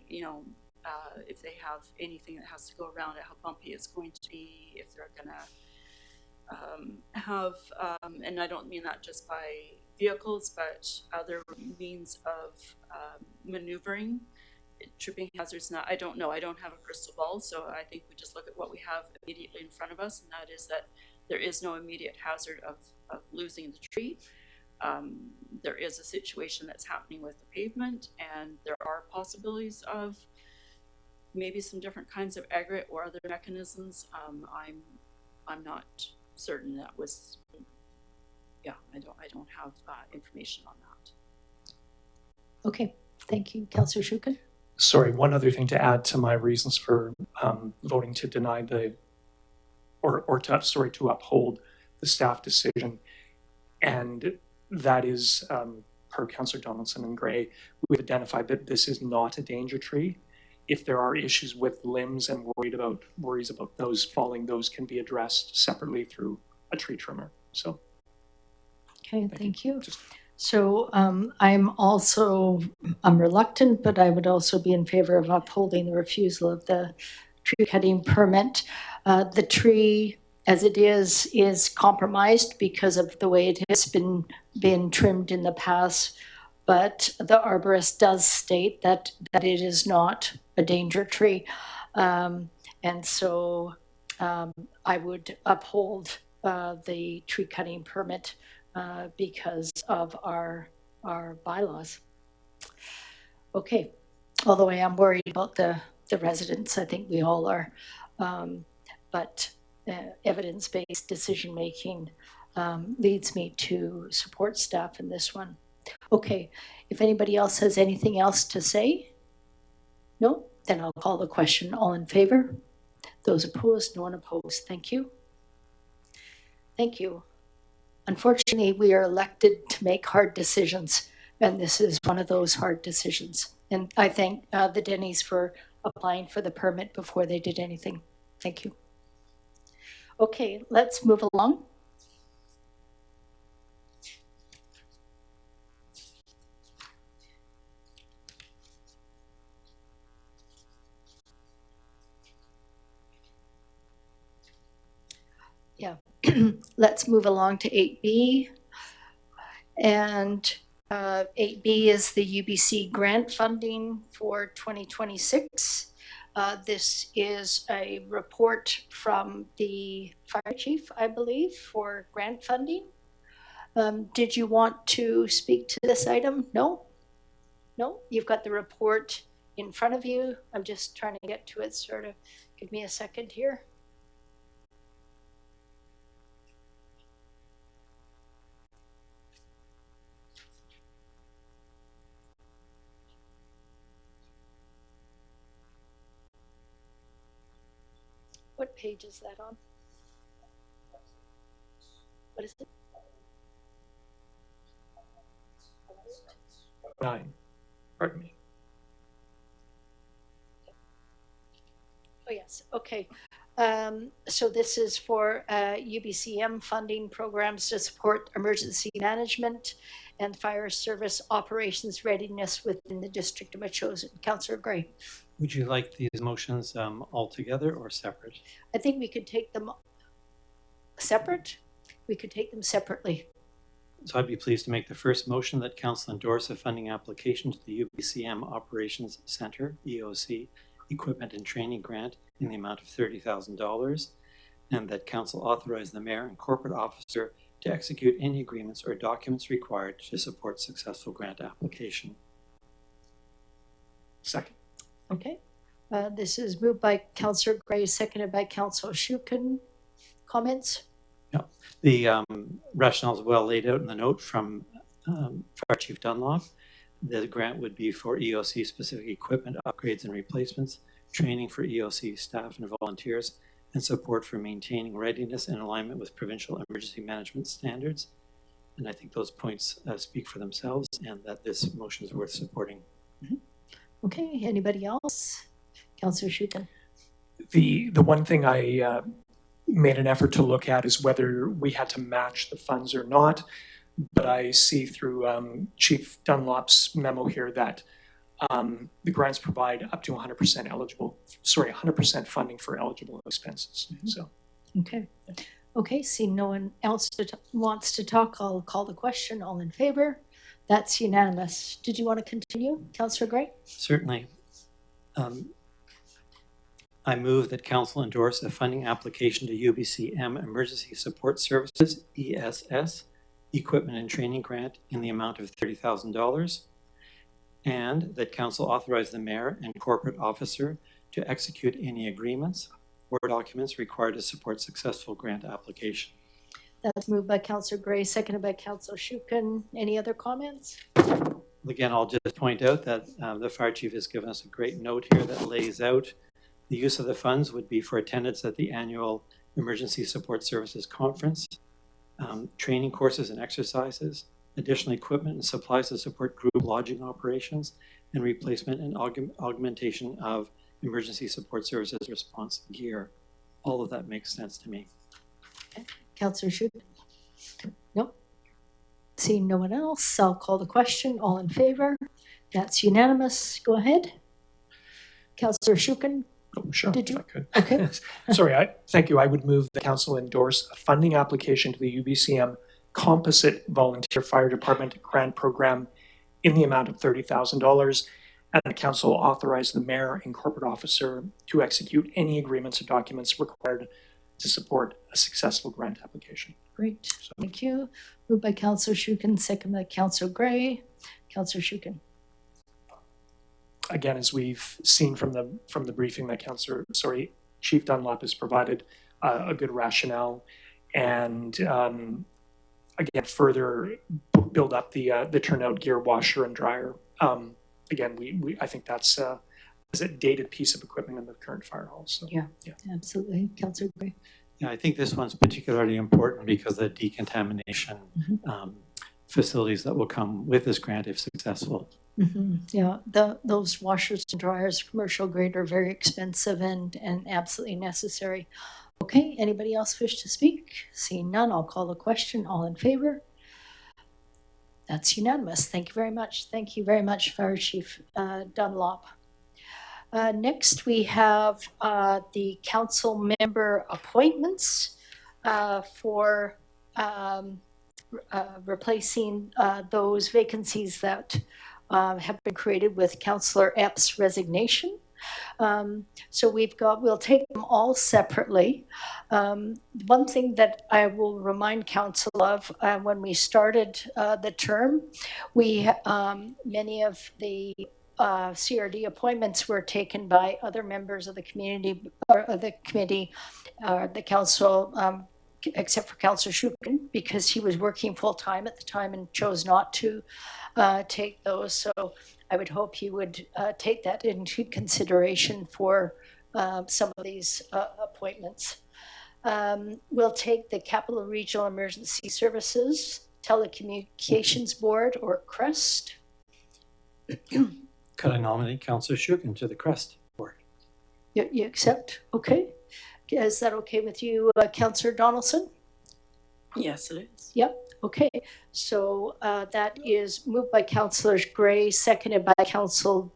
if they have anything that has to go around it, how bumpy it's going to be, if they're gonna have, and I don't mean that just by vehicles, but other means of maneuvering, tripping hazards. Now, I don't know, I don't have a crystal ball, so I think we just look at what we have immediately in front of us, and that is that there is no immediate hazard of losing the tree. There is a situation that's happening with the pavement, and there are possibilities of maybe some different kinds of aggregate or other mechanisms. I'm not certain that was, I don't have information on that. Okay, thank you, Councillor Shooke. Sorry, one other thing to add to my reasons for voting to deny to uphold the staff decision, and that is per Councillor Donaldson and Gray, we've identified that this is not a danger tree. If there are issues with limbs and worries about those falling, those can be addressed separately through a tree trimmer. So, Okay, thank you. So I'm reluctant, but I would also be in favor of upholding the refusal of the tree cutting permit. The tree, as it is compromised because of the way it has been trimmed in the past. But the arborist does state that it is not a danger tree, and so I would uphold the tree cutting permit because of our bylaws. Okay, although I am worried about the residents, I think we all are, but evidence-based decision-making leads me to support staff in this one. Okay, if anybody else has anything else to say? No? Then I'll call the question. All in favor? Those opposed? No one opposed. Thank you. Thank you. Unfortunately, we are elected to make hard decisions, and this is one of those hard decisions. And I thank the Denny's for applying for the permit before they did anything. Thank you. Okay, let's move along. Yeah, let's move along to 8B. And 8B is the UBC grant funding for 2026. This is a report from the fire chief, I believe, for grant funding. Did you want to speak to this item? No? No? You've got the report in front of you. I'm just trying to get to it, sort of. Give me a second here. What page is that on? What is it? 9. Pardon me. Oh, yes. Okay. So this is for UBCM funding programs to support emergency management and fire service operations readiness within the district of Metchosin. Councillor Gray. Would you like these motions all together or separate? I think we could take them separate. We could take them separately. So I'd be pleased to make the first motion that Council endorse a funding application to the UBCM Operations Center, EOC, Equipment and Training Grant in the amount of $30,000, and that Council authorize the Mayor and Corporate Officer to execute any agreements or documents required to support successful grant application. Second. Okay. This is moved by Councillor Gray, seconded by Councillor Shooken. Comments? Yeah. The rationale is well laid out in the note from Fire Chief Dunlop. The grant would be for EOC specific equipment upgrades and replacements, training for EOC staff and volunteers, and support for maintaining readiness in alignment with provincial emergency management standards. And I think those points speak for themselves, and that this motion is worth supporting. Mm-hmm. Okay, anybody else? Councillor Shooken. The one thing I made an effort to look at is whether we had to match the funds or not. But I see through Chief Dunlop's memo here that the grants provide up to 100% funding for eligible expenses. Mm-hmm. So, okay. Okay, see no one else wants to talk. I'll call the question. All in favor? That's unanimous. Did you want to continue, Councillor Gray? Certainly. I move that Council endorse a funding application to UBCM Emergency Support Services, ESS, Equipment and Training Grant in the amount of $30,000, and that Council authorize the Mayor and Corporate Officer to execute any agreements or documents required to support successful grant application. That's moved by Councillor Gray, seconded by Councillor Shooken. Any other comments? Again, I'll just point out that the Fire Chief has given us a great note here that lays out the use of the funds would be for attendance at the annual Emergency Support Services Conference, training courses and exercises, additional equipment and supplies to support group lodging operations, and replacement and augmentation of emergency support services response gear. All of that makes sense to me. Okay. Councillor Shooken? Nope. Seeing no one else, I'll call the question. All in favor? That's unanimous. Go ahead. Councillor Shooken? Oh, sure, Did you? if I could. Okay. Sorry, thank you. I would move the Council endorse a funding application to the UBCM Composite Volunteer Fire Department Grant Program in the amount of $30,000, and the Council authorize the Mayor and Corporate Officer to execute any agreements or documents required to support a successful grant application. Great. So. Thank you. Moved by Councillor Shooken, second by Councillor Gray. Councillor Shooken. Again, as we've seen from the briefing that Chief Dunlop has provided a good rationale, and again, further build up the turnout gear, washer and dryer. Again, I think that's is a dated piece of equipment in the current fire hall. So Yeah. Absolutely. Councillor Gray. Yeah, I think this one's particularly important because of the decontamination facilities that will come with this grant if successful. Yeah, those washers and dryers, commercial grade, are very expensive and absolutely necessary. Okay, anybody else wish to speak? Seeing none, I'll call the question. All in favor? That's unanimous. Thank you very much. Thank you very much, Fire Chief Dunlop. Next, we have the council member appointments for replacing those vacancies that have been created with Councillor Epps' resignation. So we'll take them all separately. One thing that I will remind council of, when we started the term, many of the CRD appointments were taken by other members of the community, or the committee, the council, except for Councillor Shore-Sooke, because he was working full-time at the time and chose not to take those. So I would hope he would take that into consideration for some of these appointments. We'll take the Capital Regional Emergency Services Telecommunications Board, or CREST. Could I nominate Councillor Shore-Sooke to the CREST board? You accept? Okay. Is that okay with you, Councillor Donaldson? Yes, it is. Yep. Okay. So that is moved by Councillor Gray, seconded by Councillor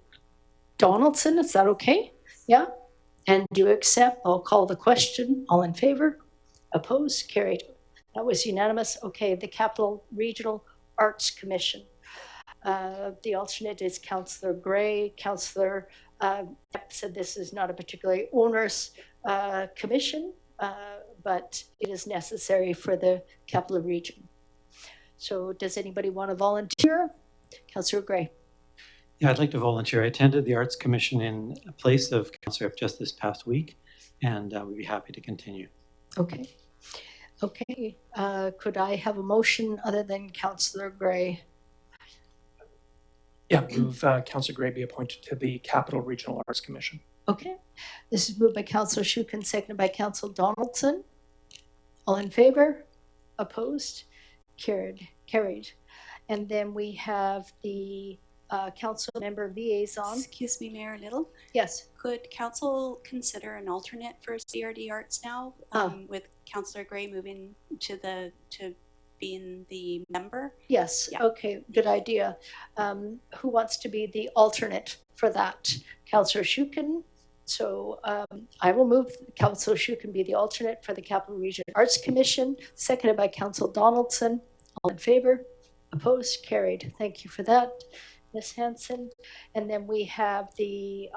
Donaldson. Is that okay? Yeah. And do you accept? I'll call the question. All in favor? Opposed? Carried. That was unanimous. Okay. The Capital Regional Arts Commission. The alternate is Councillor Gray. Councillor said this is not a particularly onerous commission, but it is necessary for the Capital Region. So does anybody want to volunteer? Councillor Gray. Yeah, I'd like to volunteer. I attended the Arts Commission in place of Councillor F just this past week, and we'd be happy to continue. Okay. Okay. Could I have a motion other than Councillor Gray? Yeah, move Councillor Gray be appointed to the Capital Regional Arts Commission. Okay. This is moved by Councillor Shookin and seconded by Councillor Donaldson. All in favor? Opposed? Carried. And then we have the council member liaison. Excuse me, Mayor Little. Yes. Could council consider an alternate for CRD Arts now, with Councillor Gray moving to being the member? Yes. Yeah. Okay. Good idea. Who wants to be the alternate for that? Councillor Shookin. So I will move Councillor Shookin be the alternate for the Capital Region Arts Commission, seconded by Councillor Donaldson. All in favor? Opposed? Carried. Thank you for that, Ms. Hanson. And then we have did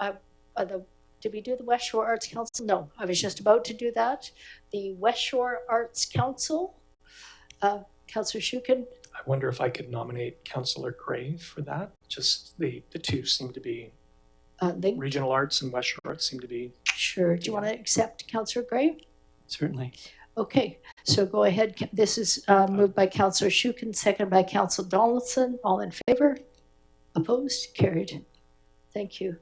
we do the West Shore Arts Council? No, I was just about to do that. The West Shore Arts Council, Councillor Shookin. I wonder if I could nominate Councillor Gray for that. Just the two seem to be, Regional Arts and West Shore Arts seem to be. Sure. Do you want to accept Councillor Gray? Certainly. Okay, so go ahead. This is moved by Councillor Shookin, seconded by Councillor Donaldson. All in favor? Opposed? Carried. Thank you.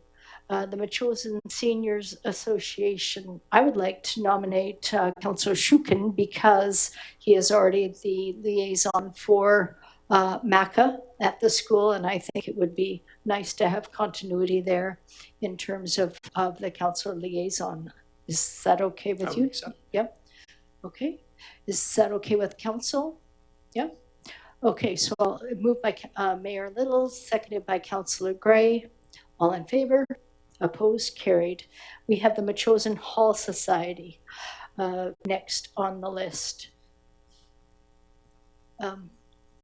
The Metchosin Seniors Association, I would like to nominate Councillor Shookin because he is already the liaison for MACA at the school, and I think it would be nice to have continuity there in terms of the council liaison. Is that okay with you? Yep. Okay. Is that okay with council? Yeah. Okay, so I'll move by Mayor Little, seconded by Councillor Gray. All in favor? Opposed? Carried. We have the Metchosin Hall Society next on the list.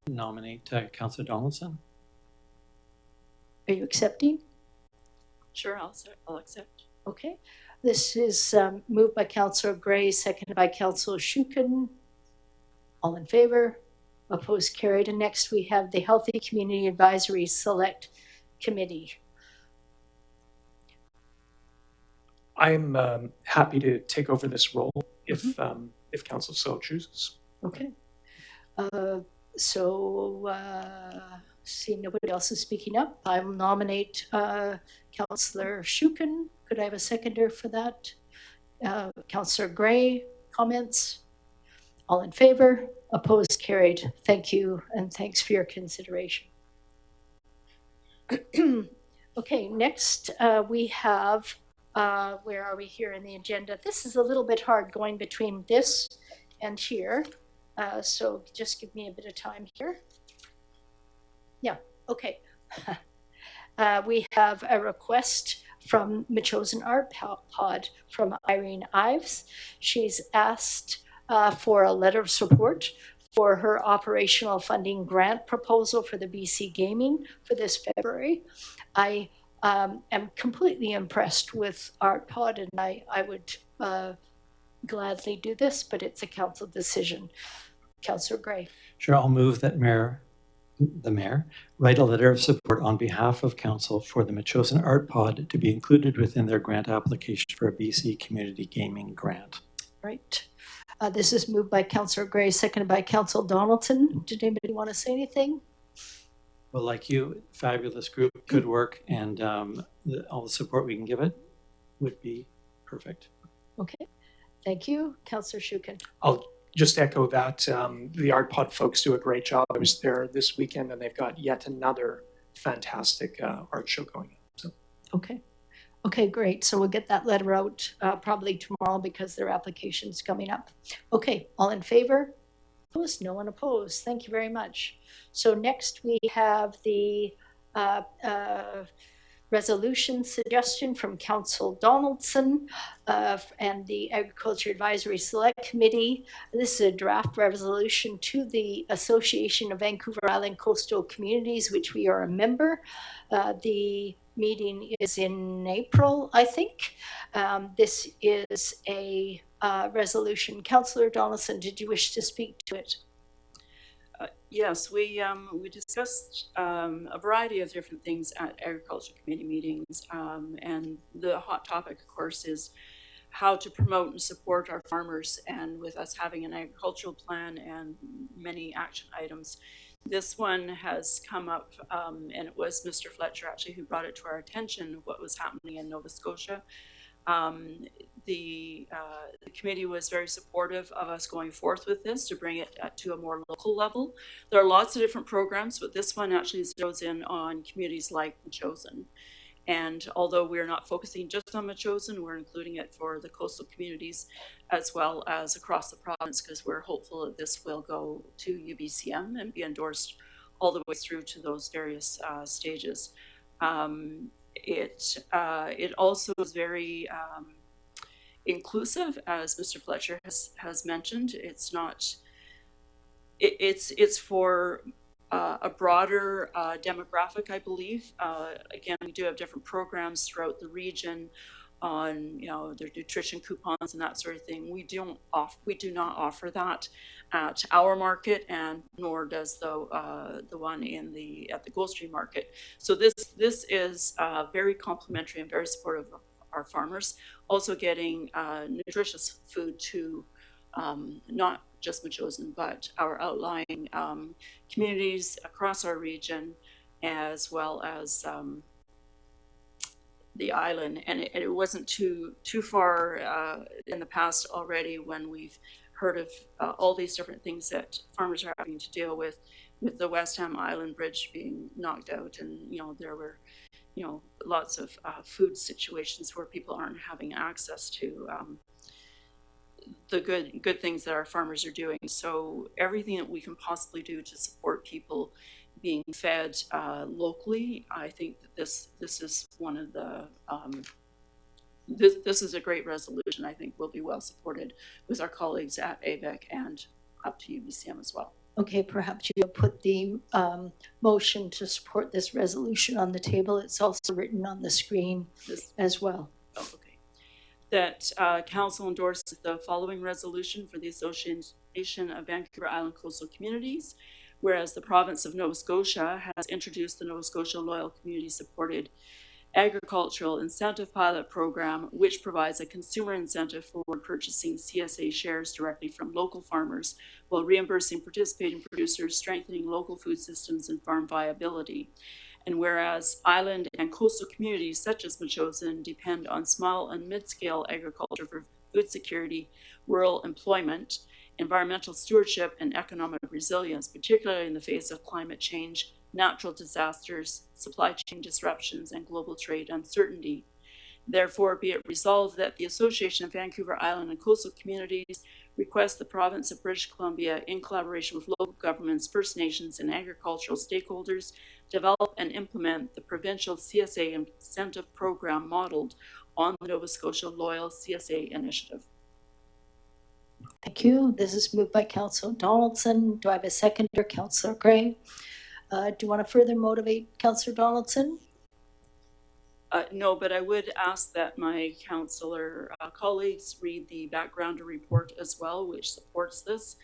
Nominate Councillor Donaldson. Are you accepting? Sure, I'll accept. Okay. This is moved by Councillor Gray, seconded by Councillor Shookin. All in favor? Opposed? Carried. And next we have the Healthy Community Advisory Select Committee. I'm happy to take over this role if council so chooses. Okay. See, nobody else is speaking up. I will nominate Councillor Shooken. Could I have a seconder for that? Councillor Gray, comments? All in favor? Opposed? Carried. Thank you, and thanks for your consideration. Okay, next we have, where are we here in the agenda? This is a little bit hard going between this and here. So just give me a bit of time here. Yeah, okay. We have a request from Metchosin ArtPod from Irene Ives. She's asked for a letter of support for her operational funding grant proposal for the BC Gaming for this February. I am completely impressed with ArtPod, and I would gladly do this, but it's a council decision. Councillor Gray. Sure, I'll move that the mayor write a letter of support on behalf of council for the Metchosin ArtPod to be included within their grant application for a BC Community Gaming Grant. Right. This is moved by Councillor Gray, seconded by Councillor Donaldson. Did anybody want to say anything? Well, like you, fabulous group, good work, and all the support we can give it would be perfect. Okay. Thank you. Councillor Shooken. I'll just echo that. The ArtPod folks do a great job. I was there this weekend and they've got yet another fantastic art show going on. So. Okay. Okay, great. So we'll get that letter out probably tomorrow because their application's coming up. Okay, all in favor? Opposed? No one opposed. Thank you very much. So next we have the resolution suggestion from Councillor Donaldson and the Agriculture Advisory Select Committee. This is a draft resolution to the Association of Vancouver Island Coastal Communities, which we are a member. The meeting is in April, I think. This is a resolution. Councillor Donaldson, did you wish to speak to it? Yes, we discussed a variety of different things at agriculture committee meetings, and the hot topic, of course, is how to promote and support our farmers. And with us having an agricultural plan and many action items, this one has come up, and it was Mr. Fletcher actually who brought it to our attention of what was happening in Nova Scotia. The committee was very supportive of us going forth with this to bring it to a more local level. There are lots of different programs, but this one actually zeroes in on communities like Metchosin. And although we're not focusing just on Metchosin, we're including it for the coastal communities as well as across the province, because we're hopeful that this will go to UBCM and be endorsed all the way through to those various stages. It also is very inclusive, as Mr. Fletcher has mentioned. It's not. It's for a broader demographic, I believe. Again, we do have different programs throughout the region on their nutrition coupons and that sort of thing. We do not offer that at our market, and nor does the one at the Gold Stream market. So this is very complimentary and very supportive of our farmers, also getting nutritious food to not just Metchosin, but our outlying communities across our region, as well as the island. And it wasn't too far in the past already when we've heard of all these different things that farmers are having to deal with the West Ham Island Bridge being knocked out, and there were lots of food situations where people aren't having access to the good things that our farmers are doing. So everything that we can possibly do to support people being fed locally, I think that this is one of the this is a great resolution. I think will be well supported with our colleagues at AVICC and up to UBCM as well. Okay, perhaps you'll put the motion to support this resolution on the table. It's also written on the screen as well. Oh, okay. That Council endorses the following resolution for the Association of Vancouver Island Coastal Communities, whereas the province of Nova Scotia has introduced the Nova Scotia Loyal Community Supported agricultural incentive pilot program, which provides a consumer incentive for purchasing CSA shares directly from local farmers while reimbursing participating producers, strengthening local food systems and farm viability. And whereas island and coastal communities such as Metchosin depend on small and mid-scale agriculture for food security, rural employment, environmental stewardship, and economic resilience, particularly in the face of climate change, natural disasters, supply chain disruptions, and global trade uncertainty. Therefore, be it resolved that the Association of Vancouver Island and Coastal Communities requests the province of British Columbia, in collaboration with local governments, First Nations, and agricultural stakeholders, develop and implement the provincial CSA incentive program modeled on the Nova Scotia Loyal CSA initiative. Thank you. This is moved by Councillor Donaldson. Do I have a seconder? Councillor Gray. Do you want to further motivate Councillor Donaldson? No, but I would ask that my councillor colleagues read the background report as well, which supports this,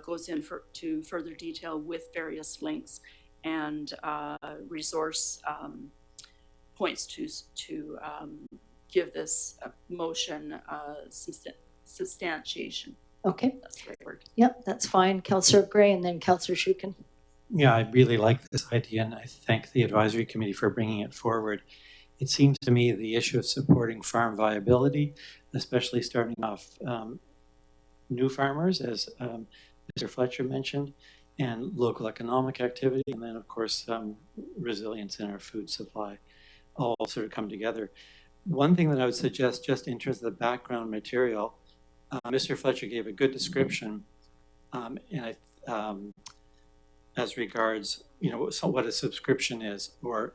goes into further detail with various links and resource points to give this motion substantiation. Okay. That's the right word. Yep, that's fine. Councillor Gray and then Councillor Shooken. Yeah, I really like this idea, and I thank the advisory committee for bringing it forward. It seems to me the issue of supporting farm viability, especially starting off new farmers, as Mr. Fletcher mentioned, and local economic activity, and then of course resilience in our food supply, all sort of come together. One thing that I would suggest, just in terms of the background material, Mr. Fletcher gave a good description, and as regards, you know, so what a subscription is, or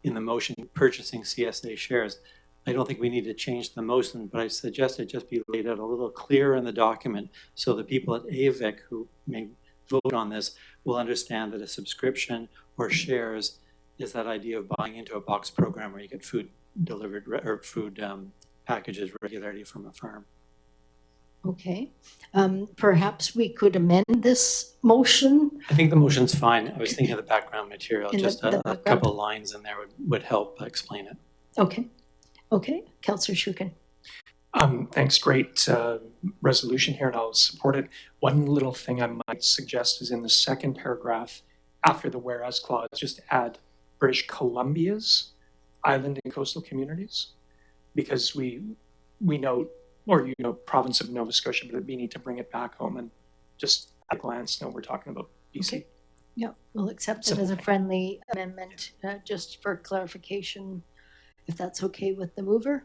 in the motion purchasing CSA shares. I don't think we need to change the motion, but I suggest it just be laid out a little clearer in the document so the people at AVICC who may vote on this will understand that a subscription or shares is that idea of buying into a box program where you get food delivered or food packages regularly from a farm. Okay. Perhaps we could amend this motion. I think the motion's fine. I was thinking of the background material, just a couple of lines in there would help explain it. Okay. Okay. Councillor Shooken. Thanks. Great resolution here, and I'll support it. One little thing I might suggest is in the second paragraph, after the whereas clause, just add British Columbia's island and coastal communities, because we note, or you know, province of Nova Scotia, but we need to bring it back home and just at a glance know we're talking about BC. Okay. Yeah, we'll accept it as a friendly amendment, just for clarification, if that's okay with the mover.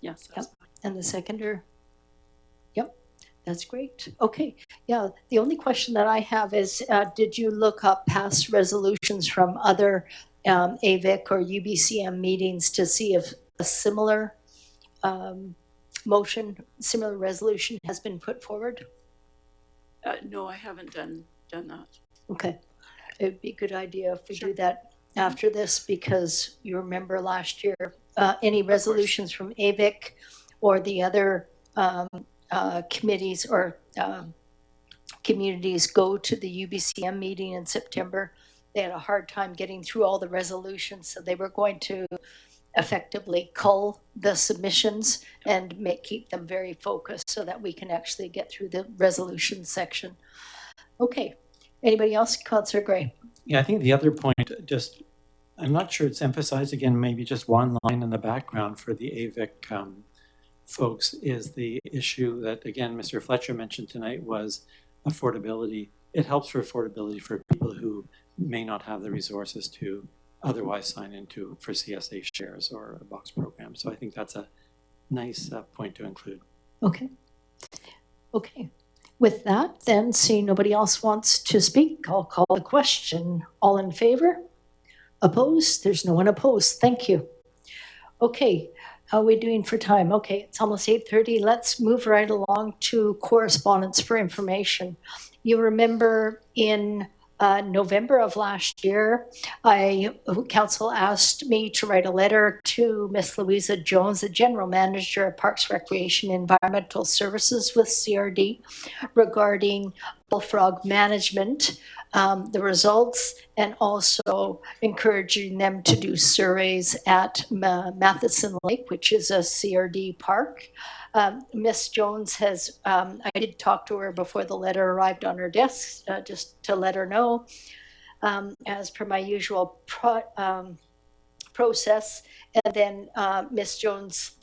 Yes. Yep. And the seconder. Yep, that's great. Okay, yeah, the only question that I have is, did you look up past resolutions from other AVICC or UBCM meetings to see if a similar similar resolution has been put forward? No, I haven't done that. Okay, it would be a good idea if we do that after this, because you remember last year, any resolutions from AVICC or the other committees or communities go to the UBCM meeting in September. They had a hard time getting through all the resolutions, so they were going to effectively cull the submissions and keep them very focused so that we can actually get through the resolution section. Okay, anybody else? Councillor Gray. Yeah, I think the other point, just, I'm not sure it's emphasized again, maybe just one line in the background for the AVICC folks, is the issue that, again, Mr. Fletcher mentioned tonight, was affordability. It helps for affordability for people who may not have the resources to otherwise sign into for CSA shares or a box program. So I think that's a nice point to include. Okay. Okay. With that, then, seeing nobody else wants to speak, I'll call the question. All in favor? Opposed? There's no one opposed. Thank you. Okay. How are we doing for time? Okay, it's almost 8:30. Let's move right along to correspondence for information. You remember in November of last year, council asked me to write a letter to Miss Louisa Jones, the General Manager of Parks, Recreation, and Environmental Services with CRD, regarding bullfrog management, the results, and also encouraging them to do surveys at Metchosin Lake, which is a CRD park. Miss Jones has, I did talk to her before the letter arrived on her desk, just to let her know, as per my usual process. And then Miss Jones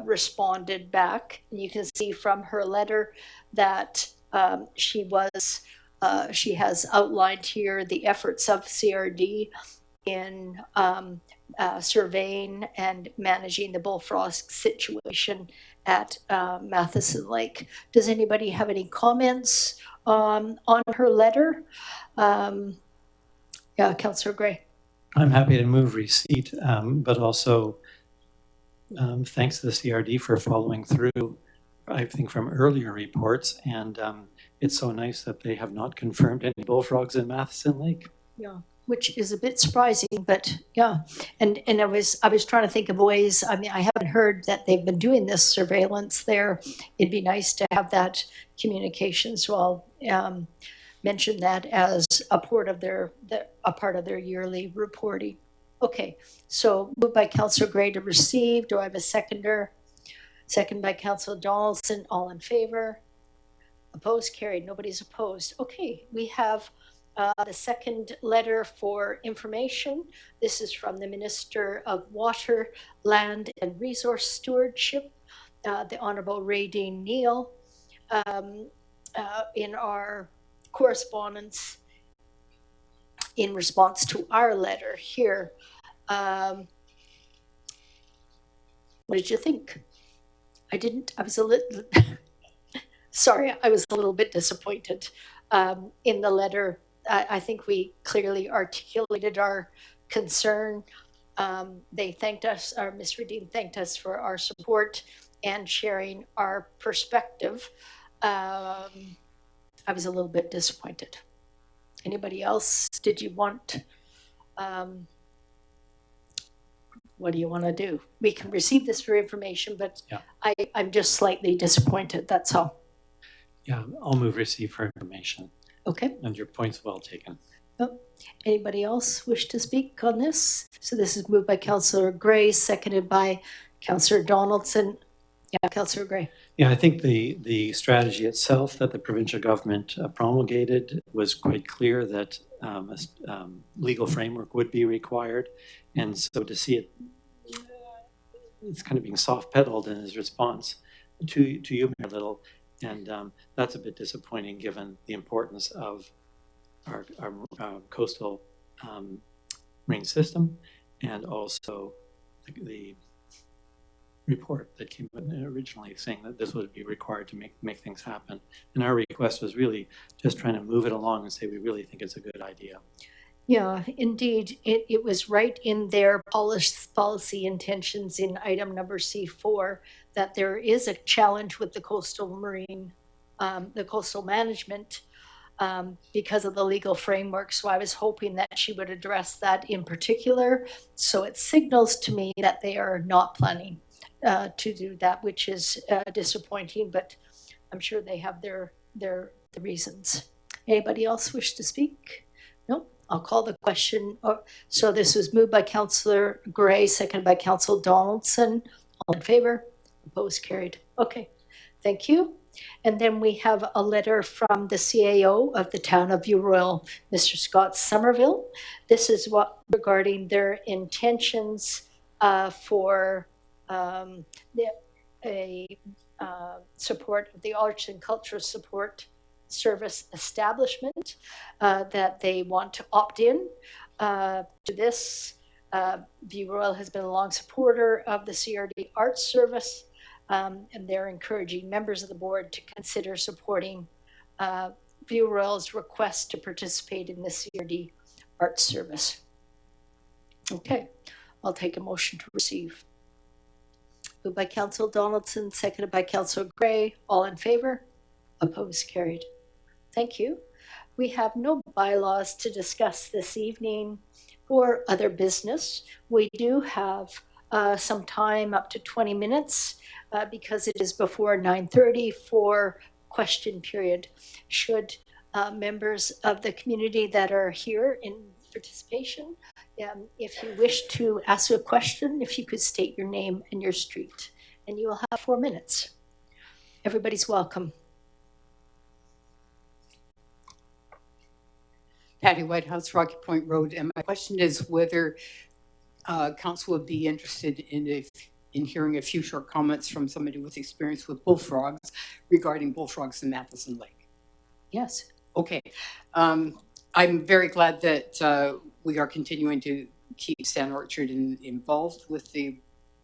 responded back. And you can see from her letter that she has outlined here the efforts of CRD in surveying and managing the bullfrog situation at Metchosin Lake. Does anybody have any comments on her letter? Yeah, Councillor Gray. I'm happy to move receipt, but also thanks to the CRD for following through, I think, from earlier reports. And it's so nice that they have not confirmed any bullfrogs in Metchosin Lake. Yeah, which is a bit surprising, but yeah. And I was trying to think of ways. I mean, I haven't heard that they've been doing this surveillance there. It'd be nice to have that communication. So I'll mention that as a part of their yearly reporting. Okay, so moved by Councillor Gray to receive. Do I have a seconder? Second by Councillor Donaldson. All in favor? Opposed? Carried. Nobody's opposed. Okay, we have the second letter for information. This is from the Minister of Water, Land and Resource Stewardship, the Honourable Radine Neal, in our correspondence in response to our letter here. What did you think? I was a little, sorry, I was a little bit disappointed in the letter. I think we clearly articulated our concern. They thanked us, Ms. Radine thanked us for our support and sharing our perspective. I was a little bit disappointed. Anybody else? Did you want, what do you want to do? We can receive this for information, but yeah. I'm just slightly disappointed, that's all. Yeah, I'll move receive for information. Okay. And your point's well taken. Oh, anybody else wish to speak on this? So this is moved by Councillor Gray, seconded by Councillor Donaldson. Yeah, Councillor Gray. Yeah, I think the strategy itself that the provincial government promulgated was quite clear that a legal framework would be required. And so to see it, it's kind of being soft pedaled in his response to you, Mayor Little. And that's a bit disappointing given the importance of our coastal marine system and also the report that came originally saying that this would be required to make things happen. And our request was really just trying to move it along and say we really think it's a good idea. Yeah, indeed. It was right in their policy intentions in item number C4 that there is a challenge with the coastal marine, the coastal management because of the legal framework. So I was hoping that she would address that in particular. So it signals to me that they are not planning to do that, which is disappointing, but I'm sure they have their reasons. Anybody else wish to speak? No? I'll call the question. So this was moved by Councillor Gray, seconded by Councillor Donaldson. All in favor? Opposed? Carried. Okay, thank you. And then we have a letter from the CAO of the town of View Royal, Mr. Scott Somerville. This is what regarding their intentions for support of the Arts and Cultural Support Service establishment that they want to opt in to this. View Royal has been a long supporter of the CRD Arts Service, and they're encouraging members of the board to consider supporting View Royal's request to participate in the CRD Arts Service. Okay, I'll take a motion to receive. Moved by Councillor Donaldson, seconded by Councillor Gray. All in favor? Opposed? Carried. Thank you. We have no bylaws to discuss this evening or other business. We do have some time, up to 20 minutes, because it is before 9:30 for question period. Should members of the community that are here in participation. If you wish to ask a question, if you could state your name and your street, and you will have 4 minutes. Everybody's welcome. Patty Whitehouse, Rocky Point Road, and my question is whether council would be interested in hearing a few short comments from somebody with experience with bullfrogs regarding bullfrogs in Metchosin Lake. Yes. Okay. I'm very glad that we are continuing to keep Stan Orchard involved with the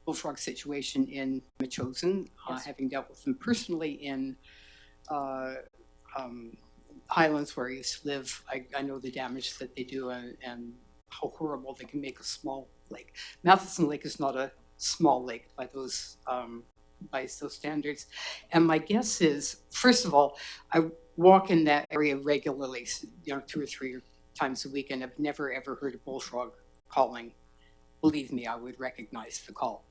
bullfrog situation in Metchosin, Yes. having dealt with them personally in Highlands where I used to live. I know the damage that they do and how horrible they can make a small lake. Metchosin Lake is not a small lake by those standards. And my guess is, first of all, I walk in that area regularly, 2 or 3 times a week, and I've never ever heard a bullfrog calling. Believe me, I would recognize the call.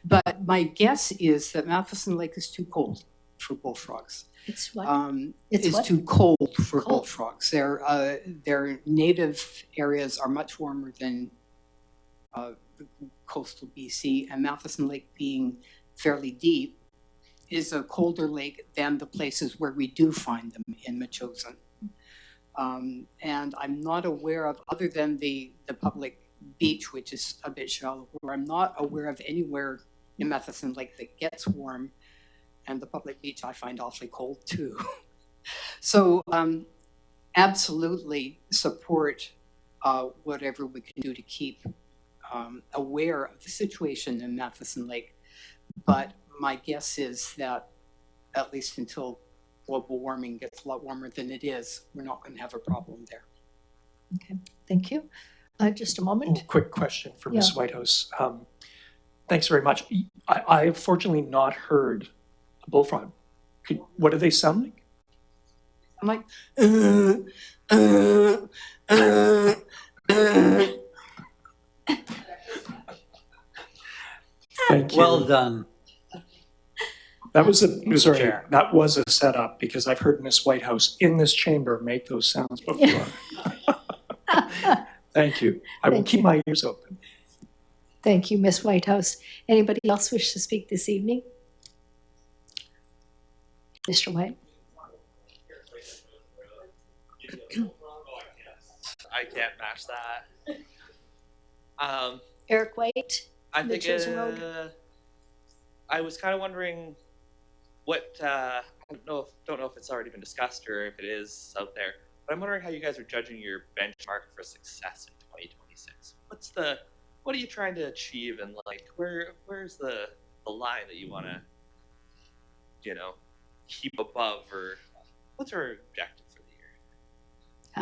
But my guess is that Metchosin Lake is too cold for bullfrogs. It's what? It's what? too cold for Cold. bullfrogs. Their native areas are much warmer than coastal BC, and Metchosin Lake, being fairly deep, is a colder lake than the places where we do find them in Metchosin. And I'm not aware of, other than the public beach, which is a bit shallow, where I'm not aware of anywhere in Metchosin Lake that gets warm, and the public beach I find awfully cold too. So absolutely support whatever we can do to keep aware of the situation in Metchosin Lake. But my guess is that at least until global warming gets a lot warmer than it is, we're not going to have a problem there. Okay, thank you. Just a moment. Quick question for Ms. Whitehouse. Thanks very much. I have fortunately not heard a bullfrog. What do they sound like? I'm like, Thank you. Well done. That was sorry, Chair. that was a setup because I've heard Ms. Whitehouse in this chamber make those sounds before. Thank you. I will keep my ears open. Thank you, Ms. Whitehouse. Anybody else wish to speak this evening? Mr. White? I can't match that. Eric White? I think Metchosin Road? I was kind of wondering what I don't know if it's already been discussed or if it is out there, but I'm wondering how you guys are judging your benchmark for success in 2026. What are you trying to achieve, and like where's the line that you want to keep above, or what's our objective for the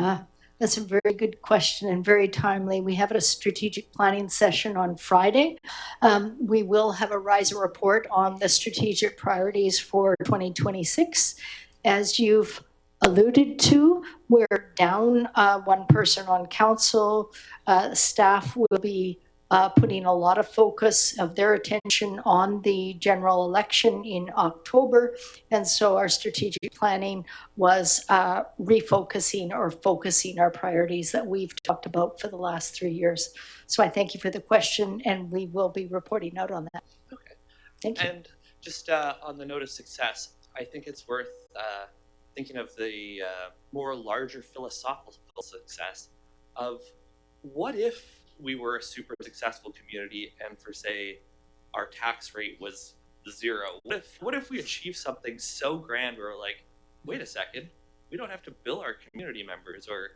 year? That's a very good question and very timely. We have a strategic planning session on Friday. We will have a riser report on the strategic priorities for 2026. As you've alluded to, we're down one person on council. Staff will be putting a lot of focus of their attention on the general election in October. And so our strategic planning was refocusing or focusing our priorities that we've talked about for the last 3 years. So I thank you for the question, and we will be reporting out on that. Okay. Thank you. And just on the note of success, I think it's worth thinking of the more larger philosophical success of what if we were a super successful community and for say our tax rate was 0. What if we achieved something so grand where we're like, wait a second, we don't have to bill our community members, or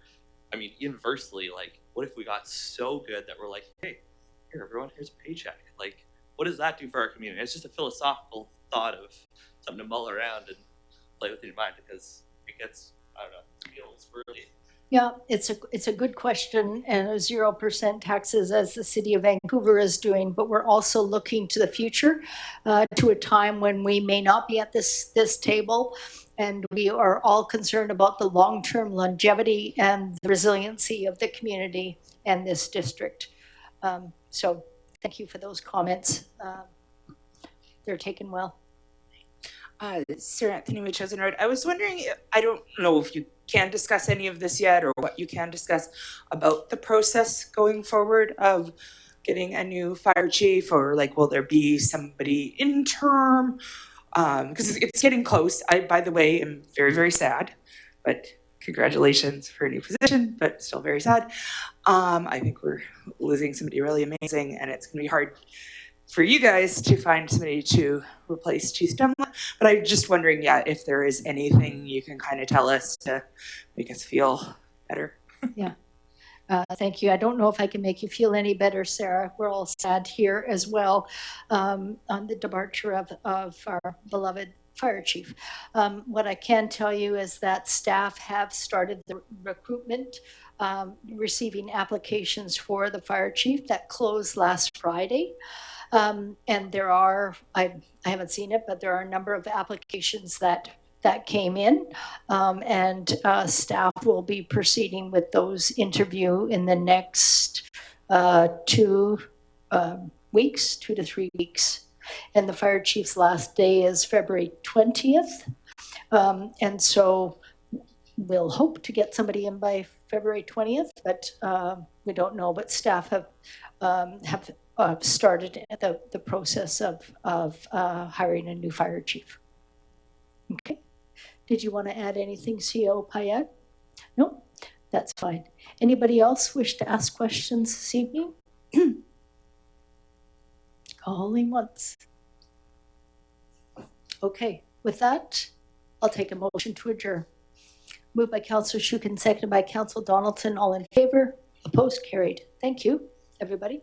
I mean inversely, like what if we got so good that we're like, hey, here everyone, here's a paycheck. Like what does that do for our community? It's just a philosophical thought of something to mull around and play with in your mind, because it gets, I don't know, feels really. Yeah, it's a good question, and 0% taxes as the city of Vancouver is doing, but we're also looking to the future, to a time when we may not be at this table, and we are all concerned about the long-term longevity and the resiliency of the community and this district. So thank you for those comments. They're taken well. Sir Anthony Metchosin Road. I was wondering, I don't know if you can discuss any of this yet or what you can discuss about the process going forward of getting a new fire chief, or like, will there be somebody interim? Because it's getting close. I, by the way, am very, very sad, but congratulations for a new position, but still very sad. I think we're losing somebody really amazing, and it's gonna be hard for you guys to find somebody to replace Chief Dunlap. But I'm just wondering, yeah, if there is anything you can kind of tell us to make us feel better. Thank you. I don't know if I can make you feel any better, Sarah. We're all sad here as well on the departure of our beloved fire chief. What I can tell you is that staff have started the recruitment, receiving applications for the fire chief that closed last Friday. And there are, I haven't seen it, but there are a number of applications that came in, and staff will be proceeding with those interview in the next 2 weeks, 2 to 3 weeks. And the fire chief's last day is February 20th. And so we'll hope to get somebody in by February 20th, but we don't know. But staff have started the process of hiring a new fire chief. Okay. Did you want to add anything, CO Payette? No, that's fine. Anybody else wish to ask questions this evening? Calling once. Okay, with that, I'll take a motion to adjourn. Moved by Councillor Shooke and seconded by Councillor Donaldson. All in favor? Opposed? Carried. Thank you, everybody.